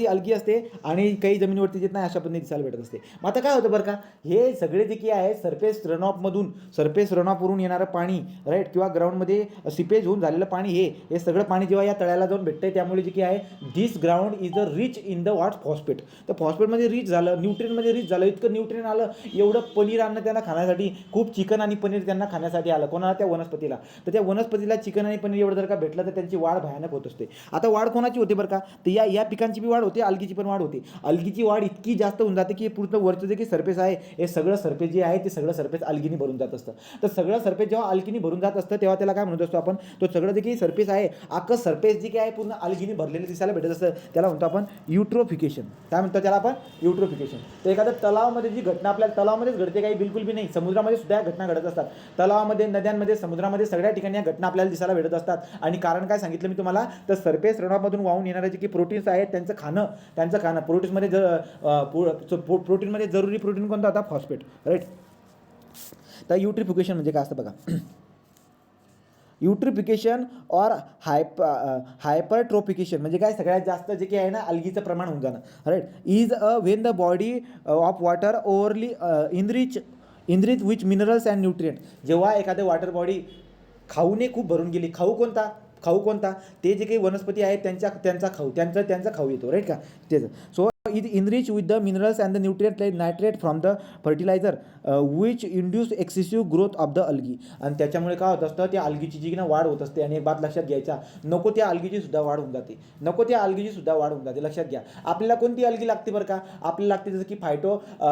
अलगी असते आणि काही जमिनीवरती येत नाही, अशा पद्धतीने दिसायला भेटत असते. मग आता काय होतं बरं का, हे सगळे जे की आहे सरफेस रनऑफवरून येणारं पाणी राईट, किंवा ग्राउंडमध्ये सिपेज होऊन झालेलं पाणी, हे सगळं पाणी जेव्हा या तळ्याला जाऊन भेटतंय, त्यामुळे जे की आहे this ground is the rich in the what, phosphate. तर फॉस्फेटमध्ये रिच झालं, न्यूट्रियनमध्ये रिच झालं, इतकं न्यूट्रियन आलं, एवढं पनीर आणणं त्यांना खाण्यासाठी, खूप चिकन आणि पनीर त्यांना खाण्यासाठी आलं, कोणाला, त्या वनस्पतीला. तर त्या वनस्पतीला चिकन आणि पनीर एवढं जर का भेटलं तर त्यांची वाढ भयानक होत असते. आता वाढ कोणाची होते बरं का, तर या पिकांची बी वाढ होते, अल्गीची पण वाढ होते. अल्गीची वाढ इतकी जास्त होऊन जाते की पूर्ण वरचं जे काही सरफेस आहे हे सगळं सरफेस जे आहे ते सगळं सरफेस अल्गीने भरून जात असतं. तर सगळं सरफेस जेव्हा अल्गीने भरून जात असतं तेव्हा त्याला काय म्हणत असतो आपण, तो सगळं जे काही सरफेस आहे अख्खं सरफेस जे काही आहे पूर्ण अल्गीने भरलेलं दिसायला भेटत असतं, त्याला म्हणतो आपण युट्रोफिकेशन. काय म्हणतो त्याला आपण, युट्रोफिकेशन. तर एखाद्या तलावामध्ये जी घटना आपल्याला तलावामध्येच घडते काही बिलकुल बी नाही, समुद्रामध्ये सुद्धा या घटना घडत असतात. तलावामध्ये, नद्यांमध्ये, समुद्रामध्ये सगळ्या ठिकाणी या घटना आपल्याला दिसायला भेटत असतात. आणि कारण काय सांगितलं मी तुम्हाला, तर सरफेस रणामधून वाहून येणारे जे की प्रोटीन्स आहेत त्यांचं खाणं प्रोटीन्समध्ये प्रोटीनमध्ये जरुरी प्रोटीन कोणता होता, फॉस्फेट, राईट. तर युट्रिफिकेशन म्हणजे काय असतं बघा. युट्रिफिकेशन और हायपरट्रोफिकेशन म्हणजे काय, सगळ्यात जास्त जे काही आहे ना अल्गीचं प्रमाण होऊन जाणं, right. Is when the body of water overly enrich which minerals and nutrient. जेव्हा एखादं वॉटर बॉडी खाऊने खूप भरून गेली, खाऊ कोणता, ते जे काही वनस्पती आहेत त्यांचा खाऊ येतो, राईट का, तेच. So is enrich with the minerals and the nutrient like nitrate from the fertiliser which induce excessive growth of the algae. आणि त्याच्यामुळे काय होत असतं, त्या अल्गीची जी ना वाढ होत असते. आणि एक बात लक्षात घ्यायचा, नको त्या अल्गीची सुद्धा वाढ होऊन जाते, लक्षात घ्या. आपल्याला कोणती अल्गी लागते बरं का, आपल्याला लागते जसं की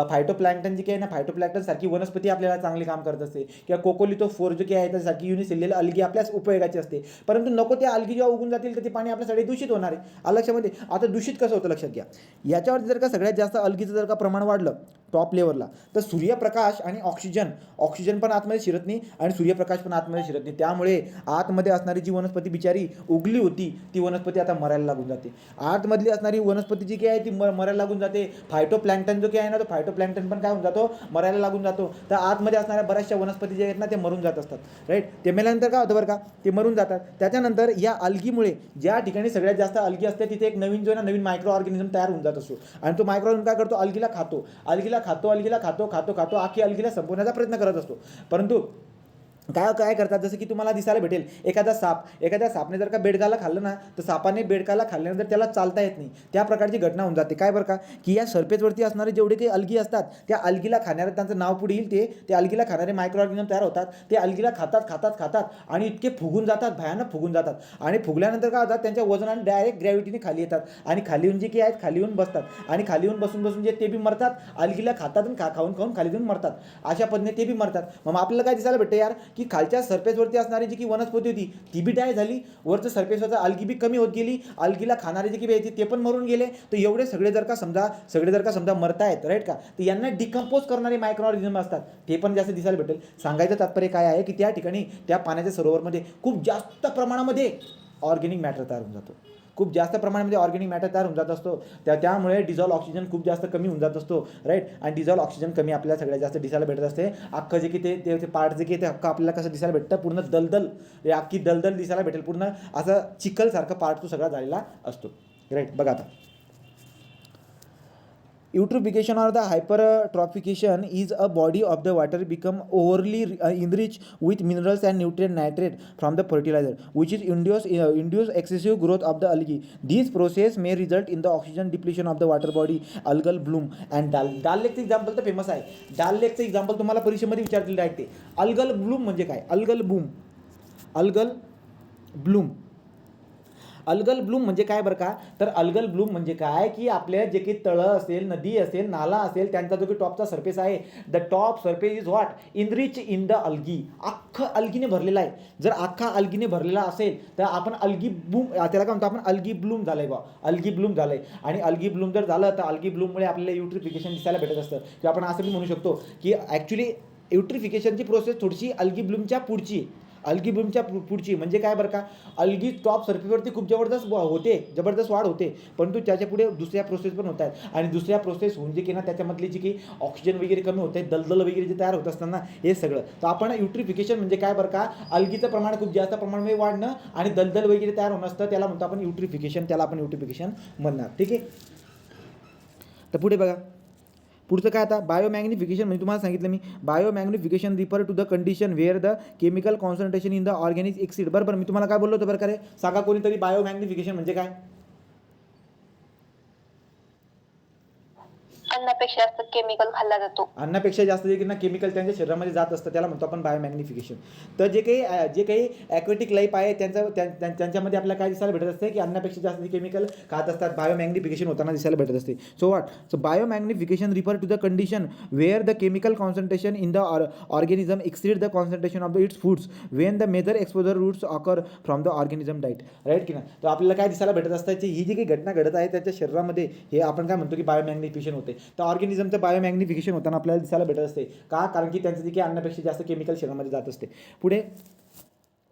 फायटोप्लॅन्क्टन जी काही ना, फायटोप्लॅन्क्टन सारखी वनस्पती आपल्याला चांगले काम करत असते, किंवा कोकोलिथोफोर जो काही आहे त्यासारखी युनिसेल्युलर अल्गी आपल्याच उपयोगाची असते. परंतु नको त्या अल्गी जेव्हा उगून जातील तर ते पाणी आपल्यासाठी दूषित होणार आहे. लक्षामध्ये, आता दूषित कसं होतं लक्षात घ्या. याच्यावरती जर का सगळ्यात जास्त अल्गीचं जर का प्रमाण वाढलं टॉप लेवलला, तर सूर्यप्रकाश आणि ऑक्सिजन पण आतमध्ये शिरत नाही आणि सूर्यप्रकाश पण आतमध्ये शिरत नाही. त्यामुळे आतमध्ये असणारी जी वनस्पती बिचारी उगली होती ती वनस्पती आता मरायला लागून जाते. आतमधली असणारी वनस्पती जी काही आहे ती मरायला लागून जाते. फायटोप्लॅन्क्टन जो काही आहे ना, तो फायटोप्लॅन्क्टन पण काय होऊन जातो, मरायला लागून जातो. तर आतमध्ये असणाऱ्या बऱ्याचशा वनस्पती जे आहेत ना ते मरून जात असतात, राईट. ते मेल्यानंतर काय होतं बरं का, ते मरून जातात. त्याच्यानंतर या अल्गीमुळे ज्या ठिकाणी सगळ्यात जास्त अल्गी असते तिथे एक नवीन मायक्रो ऑर्गॅनिझम तयार होऊन जात असतो. आणि तो मायक्रो ऑर्गॅनिझम काय करतो, अल्गीला खातो, आखी अल्गीला संपवण्याचा प्रयत्न करत असतो. परंतु काय करतात, जसं की तुम्हाला दिसायला भेटेल एखाद्या सापने जर का बेडकाला खाल्लं ना, तर सापाने बेडकाला खाल्ल्यानंतर त्याला चालता येत नाही. त्या प्रकारची घटना होऊन जाते. काय बरं का, की या सरफेसवरती असणारे जेवढे काही अल्गी असतात त्या अल्गीला खाणारे, त्यांचं नाव पुढे येईल, ते अल्गीला खाणारे मायक्रो ऑर्गॅनिझम तयार होतात. ते अल्गीला खातात आणि इतके फुगून जातात, भयानक फुगून जातात. आणि फुगल्यानंतर काय होतात, त्यांच्या वजनाने डायरेक्ट ग्रॅव्हिटीने खाली येतात आणि खाली येऊन जे काही आहेत खाली येऊन बसतात. आणि खाली येऊन बसून जे ते बी मरतात, अल्गीला खातात आणि खाऊन खाली येऊन मरतात. अशा पद्धतीने ते बी मरतात. मग आपल्याला काय दिसायला भेटतं यार, की खालच्या सरफेसवरती असणारी जी की वनस्पती होती ती बी डाय झाली, वरचं सरफेसवरचं अल्गी बी कमी होत गेली, अल्गीला खाणारे जे की बी ते पण मरून गेले. तर एवढे सगळे जर का समजा मरतायत, राईट का, तर यांना डिकम्पोज करणारे मायक्रो ऑर्गॅनिझम असतात, ते पण जास्त दिसायला भेटेल. सांगायचं तात्पर्य काय आहे, की त्या ठिकाणी त्या पाण्याच्या सरोवरमध्ये खूप जास्त प्रमाणामध्ये ऑर्गॅनिक मॅटर तयार होऊन जातो. खूप जास्त प्रमाणामध्ये ऑर्गॅनिक मॅटर तयार होऊन जात असतो. त्यामुळे डिझॉल्व ऑक्सिजन खूप जास्त कमी होऊन जात असतो, राईट. आणि डिझॉल्व ऑक्सिजन कमी आपल्याला सगळ्यात जास्त दिसायला भेटत असते. अख्खं जे की ते पार्ट जे की ते अख्खं आपल्याला कसं दिसायला भेटतं, पूर्ण अख्खी दलदल दिसायला भेटेल, पूर्ण असं चिखलसारखं पार्ट तो सगळा झालेला असतो, राईट. बघा आता, eutrophication or the hypertrophication is a body of the water become overly enriched with minerals and nutrient nitrate from the fertilizer which is induce excessive growth of the algae. This process may result in the oxygen depletion of the water body, algal bloom and डाल लेकचं example तर famous आहे. डाल लेकचं example तुम्हाला परीक्षेमध्ये विचारतील direct. ते algal Bloom म्हणजे काय, अल्गल ब्लूम म्हणजे काय बरं का, तर अल्गल ब्लूम म्हणजे काय, की आपल्या जे काही तळं असेल, नदी असेल, नाला असेल, त्यांचा जो काही टॉपचा सरफेस आहे, the top surface is what, enrich in the algae. अख्खं अल्गीने भरलेला आहे. जर अख्खा अल्गीने भरलेला असेल तर आपण त्याला काय म्हणतो आपण, अल्गी ब्लूम झालंय बा, अल्गी ब्लूम झालंय. आणि अल्गी ब्लूम जर झालं तर अल्गी ब्लूममुळे आपल्याला युट्रिफिकेशन दिसायला भेटत असतं. किंवा आपण असं बी म्हणू शकतो की ॲक्च्युली युट्रिफिकेशनची प्रोसेस थोडीशी अल्गी ब्लूमच्या पुढची म्हणजे काय बरं का, अल्गी टॉप सरफेसवरती खूप जबरदस्त वाढ होते, परंतु त्याच्या पुढे दुसऱ्या प्रोसेस पण होत आहेत. आणि दुसऱ्या प्रोसेस होऊन जे की ना त्याच्यामधली जी की ऑक्सिजन वगैरे कमी होत आहे, दलदल वगैरे जे तयार होत असताना हे सगळं. तर आपण युट्रिफिकेशन म्हणजे काय बरं का, अल्गीचं प्रमाण खूप जास्त प्रमाणामध्ये वाढणं आणि दलदल वगैरे तयार होणं असतं, त्याला म्हणतो आपण युट्रिफिकेशन म्हणणार, ठीक आहे. तर पुढे बघा, पुढचं काय आता, बायोमॅग्निफिकेशन म्हणजे तुम्हाला सांगितलं मी, biomagnification refer to the condition where the chemical concentration in the organic exceed. बरोबर, मी तुम्हाला काय बोललो होतो बरं का रे, सांगा कोणीतरी, बायोमॅग्निफिकेशन म्हणजे काय. अन्नापेक्षा जास्त केमिकल खाल्ला जातो. अन्नापेक्षा जास्त जे की ना केमिकल त्यांच्या शरीरामध्ये जात असतं त्याला म्हणतो आपण बायोमॅग्निफिकेशन. तर जे काही ॲक्वेटिक लाईफ आहे त्यांच्यामध्ये आपल्याला काय दिसायला भेटत असते की अन्नापेक्षा जास्त केमिकल खात असतात, बायोमॅग्निफिकेशन होताना दिसायला भेटत असते. So what, so biomagnification refer to the condition where the chemical concentration in the organism exceed the concentration of the its foods when the major exposure routes occur from the organism diet. Right की ना. तर आपल्याला काय दिसायला भेटत असतं की ही जी काही घटना घडत आहे त्याच्या शरीरामध्ये हे आपण काय म्हणतो की बायोमॅग्निफिकेशन होते. तर ऑर्गॅनिझमचं बायोमॅग्निफिकेशन होताना आपल्याला दिसायला भेटत असते. का? कारण की त्यांचं जे काही अन्नापेक्षा जास्त केमिकल शरीरामध्ये जात असते. पुढे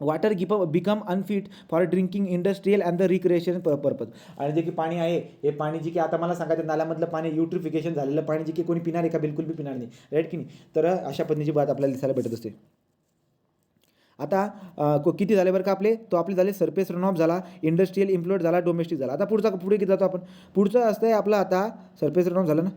water become unfit for drinking industrial and the recreation purpose. आणि जे की पाणी आहे हे पाणी जे की आता मला सांगायचं नाल्यामधलं पाणी युट्रिफिकेशन झालेलं पाणी जे की कोणी पिणार आहे का? बिलकुल बी पिणार नाही. राईट की नाही. तर अशा पद्धतीची बात आपल्याला दिसायला भेटत असते. आता किती झाले बरं का आपले? तो आपले झाले सरफेस रन ऑफ झाला, इंडस्ट्रियल इन्फ्लुएंट झाला, डोमेस्टिक झाला. आता पुढे किती जातो आपण? पुढचं असतं आहे आपलं आता सरफेस रन ऑफ झालं ना.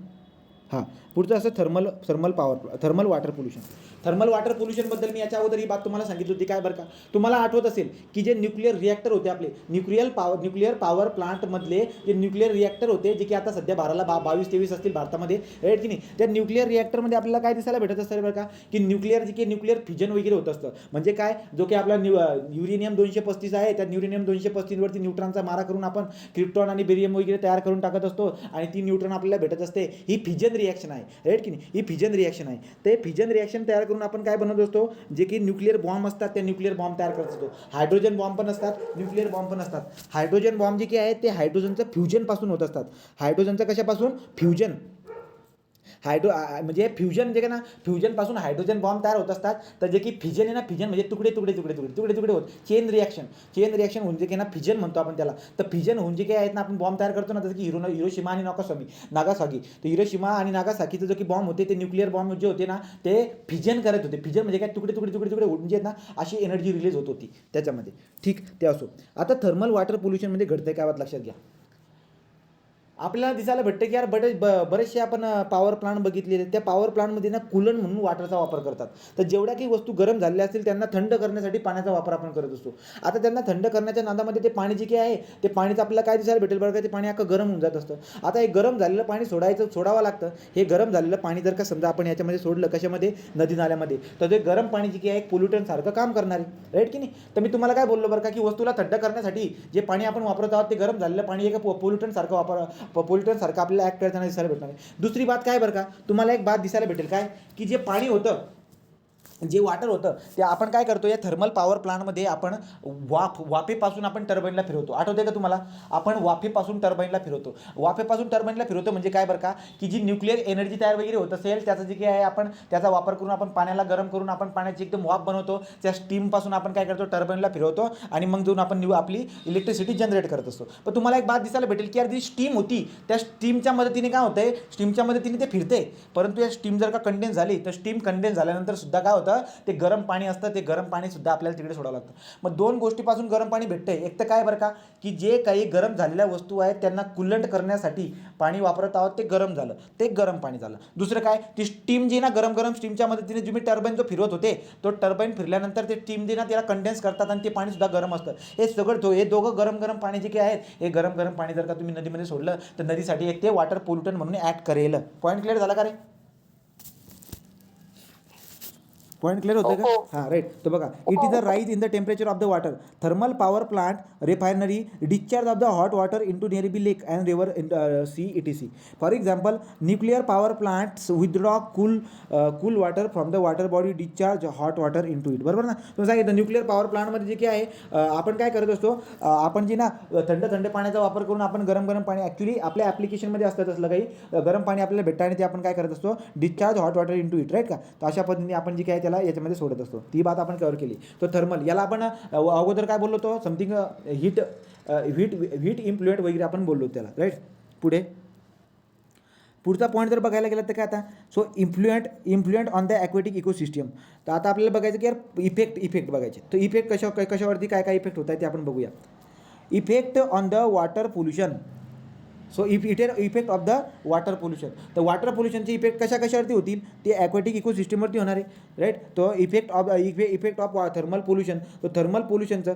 हां, पुढचं असं thermal water pollution. Thermal water पोल्युशनबद्दल मी याच्या अगोदर ही बात तुम्हाला सांगितली होती. काय बरं का? तुम्हाला आठवत असेल की जे न्यूक्लिअर रिॲक्टर होते आपले न्यूक्लिअर पॉवर प्लांटमधले जे न्यूक्लिअर रिॲक्टर होते जे की आता सध्या 22-23 असतील भारतामध्ये. राईट की नाही. त्या न्यूक्लिअर रिॲक्टरमध्ये आपल्याला काय दिसायला भेटत असतं बरं का? की न्यूक्लिअर फिजन वगैरे होत असतं. म्हणजे काय? जो की आपला युरेनियम 235 आहे त्या युरेनियम 235वरती न्यूट्रॉनचा मारा करून आपण क्रिप्टॉन आणि बेरियम वगैरे तयार करून टाकत असतो आणि ती न्यूट्रॉन आपल्याला भेटत असते. ही फिजन रिॲक्शन आहे. राईट की नाही. ही फिजन रिॲक्शन आहे. ते फिजन रिॲक्शन तयार करून आपण काय बनवत असतो? जे की न्यूक्लिअर बॉम्ब असतात त्या न्यूक्लिअर बॉम्ब तयार करत असतो. हायड्रोजन बॉम्ब पण असतात, न्यूक्लिअर बॉम्ब पण असतात. हायड्रोजन बॉम्ब जे की आहेत ते हायड्रोजनचं फ्युजनपासून होत असतात. हायड्रोजनचं कशापासून? फ्युजन. म्हणजे फ्युजन जे काय ना फ्युजनपासून हायड्रोजन बॉम्ब तयार होत असतात. तर जे की फिजन आहे ना, फिजन म्हणजे तुकडे होत. चेन रिॲक्शन म्हणजे की ना फिजन म्हणतो आपण त्याला. तर फिजन होऊन जे काही आहेत ना आपण बॉम्ब तयार करतो ना, जसं की हिरोशिमा आणि नागासाकी. तर हिरोशिमा आणि नागासाकीचं जो की बॉम्ब होते ते न्यूक्लिअर बॉम्ब जे होते ना ते फिजन करत होते. फिजन म्हणजे काय? तुकडे म्हणजे ना अशी एनर्जी रिलीज होत होती त्याच्यामध्ये. ठीक, ते असो. आता थर्मल वॉटर पोल्युशनमध्ये घडतंय काय? लक्षात घ्या. आपल्याला दिसायला भेटतं की यार बरेचसे आपण पॉवर प्लांट बघितलेले. त्या पॉवर प्लांटमध्ये ना कूलंट म्हणून वॉटरचा वापर करतात. तर जेवढ्या काही वस्तू गरम झालेल्या असतील त्यांना थंड करण्यासाठी पाण्याचा वापर आपण करत असतो. आता त्यांना थंड करण्याच्या नादामध्ये ते पाणी जे काही आहे ते पाणीचं आपल्याला काय दिसायला भेटेल बरं का? ते पाणी अख्खं गरम होऊन जात असतं. आता हे गरम झालेलं पाणी सोडावं लागतं. हे गरम झालेलं पाणी जर का समजा आपण याच्यामध्ये सोडलं, कशामध्ये? नदी नाल्यामध्ये, तर ते गरम पाणी जे काही आहे पोल्युटनसारखं काम करणार आहे. राईट की नाही. तर मी तुम्हाला काय बोललो बरं का? की वस्तूला थंड करण्यासाठी जे पाणी आपण वापरत आहोत ते गरम झालेलं पाणी एका पोल्युटनसारखं आपल्याला ॲक्ट करताना दिसायला भेटणार आहे. दुसरी बात काय बरं का? तुम्हाला एक बात दिसायला भेटेल काय? की जे पाणी होतं, जे वॉटर होतं ते आपण काय करतो? या थर्मल पॉवर प्लांटमध्ये आपण वाफेपासून आपण टर्बाईनला फिरवतो. आठवते का तुम्हाला? आपण वाफेपासून टर्बाईनला फिरवतो म्हणजे काय बरं का? की जी न्यूक्लिअर एनर्जी तयार वगैरे होत असेल त्याचं जे काही आहे आपण त्याचा वापर करून आपण पाण्याला गरम करून आपण पाण्याची एकदम वाफ बनवतो. त्या स्टीमपासून आपण काय करतो? टर्बाईनला फिरवतो आणि मग जाऊन आपण आपली इलेक्ट्रिसिटी जनरेट करत असतो. पण तुम्हाला एक बात दिसायला भेटेल की यार जी स्टीम होती त्या स्टीमच्या मदतीने काय होतंय? स्टीमच्या मदतीने ते फिरते. परंतु या स्टीम जर का कंडेन्स झाली तर स्टीम कंडेन्स झाल्यानंतर सुद्धा काय होतं? ते गरम पाणी असतं. ते गरम पाणी सुद्धा आपल्याला तिकडे सोडावं लागतं. मग दोन गोष्टीपासून गरम पाणी भेटतंय. एक तर काय बरं का? की जे काही गरम झालेल्या वस्तू आहेत त्यांना कुलंट करण्यासाठी पाणी वापरत आहोत ते गरम झालं, ते गरम पाणी झालं. दुसरं काय? ती स्टीम जी ना गरम स्टीमच्या मदतीने जी मी टर्बाईन जो फिरवत होते तो टर्बाईन फिरल्यानंतर ते स्टीम जे ना त्याला कंडेन्स करतात आणि ते पाणी सुद्धा गरम असतं. हे दोघं गरम पाणी जे काही आहेत हे गरम पाणी जर का तुम्ही नदीमध्ये सोडलं तर नदीसाठी एक ते वॉटर पोल्युटन म्हणून ॲक्ट करेल. पॉईंट क्लिअर झाला का रे? पॉईंट क्लिअर होते का? हां, राईट. तर बघा, it is the rise in the temperature of the water. Thermal power plant, refinery, discharge of the hot water into nearby lake and river sea etc. For example, nuclear power plants withdraw cool water from the water body, discharge hot water into it. बरोबर ना? तुम्ही सांगितलं nuclear power प्लांटमध्ये जे काही आहे आपण काय करत असतो? आपण जी ना थंड पाण्याचा वापर करून आपण गरम पाणी ॲक्च्युली आपल्या ॲप्लिकेशनमध्ये असतं तसलं काही गरम पाणी आपल्याला भेटतं आणि ते आपण काय करत असतो? Discharge hot water into it. Right का? तर अशा पद्धतीने आपण जी काय याच्यामध्ये सोडत असतो. ती बात आपण कव्हर केली. तो थर्मल याला आपण अगोदर काय बोललो होतो? समथिंग हीट इन्फ्लुएंट वगैरे आपण बोललो त्याला. राईट. पुढचा पॉईंट जर बघायला गेला तर काय आता? So influential on the aquatic ecosystem. तर आता आपल्याला बघायचं की यार इफेक्ट बघायचे. तर इफेक्ट कशावरती काय इफेक्ट होत आहे ते आपण बघूया. Effect on the water pollution. So effect of the water pollution. तर वॉटर पोल्युशनचे इफेक्ट कशावरती होतील? ते ॲक्वेटिक इकोसिस्टमवरती होणार आहे. राईट. तो इफेक्ट ऑफ थर्मल पोल्युशन. तो थर्मल पोल्युशनचा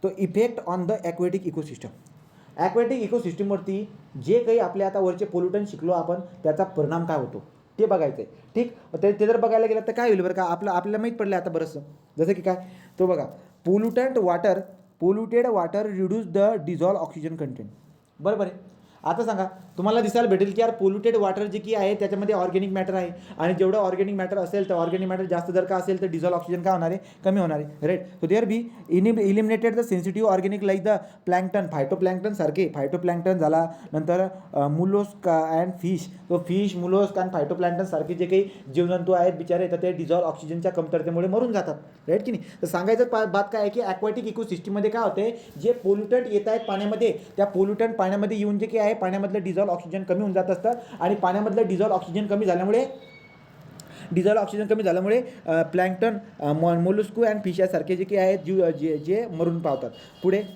तो effect on the aquatic ecosystem. Aquatic इकोसिस्टीमवरती जे काही आपले आता वरचे पोल्युटन शिकलो आपण त्याचा परिणाम काय होतो ते बघायचं आहे. ठीक, ते जर बघायला गेलं तर काय होईल बरं का, आपल्याला माहीत पडलं आता बरंचसं. जसं की काय, तो बघा, polluted water reduce the dissolve oxygen content. बरोबर आहे. आता सांगा, तुम्हाला दिसायला भेटेल की यार पोल्युटेड वॉटर जे की आहे त्याच्यामध्ये ऑर्गॅनिक मॅटर आहे, आणि जेवढं ऑर्गॅनिक मॅटर असेल तर ऑर्गॅनिक मॅटर जास्त जर का असेल तर डिझॉल्व ऑक्सिजन काय होणार आहे, कमी होणार आहे. Right. So there be eliminated the sensitive organic like the plankton, phytoplankton सारखे, फायटोप्लॅन्क्टन झाला, नंतर मुलोस्क अँड फिश. तो फिश, मुलोस्क आणि फायटोप्लॅन्क्टन सारखे जे काही जीवजंतू आहेत बिचारे, तर ते डिझॉल्व ऑक्सिजनच्या कमतरतेमुळे मरून जातात. राईट की नाही. तर सांगायचं बात काय आहे की ॲक्वॅटिक इकोसिस्टीममध्ये काय होते, जे पोल्युटंट येत आहेत पाण्यामध्ये, त्या पोल्युटंट पाण्यामध्ये येऊन जे काही आहे पाण्यामधलं डिझॉल्व ऑक्सिजन कमी होऊन जात असतं, आणि पाण्यामधलं डिझॉल्व ऑक्सिजन कमी झाल्यामुळे प्लॅन्क्टन, मोलस्कू अँड फिश यासारखे जे काही आहेत जे मरून पावतात. पुढे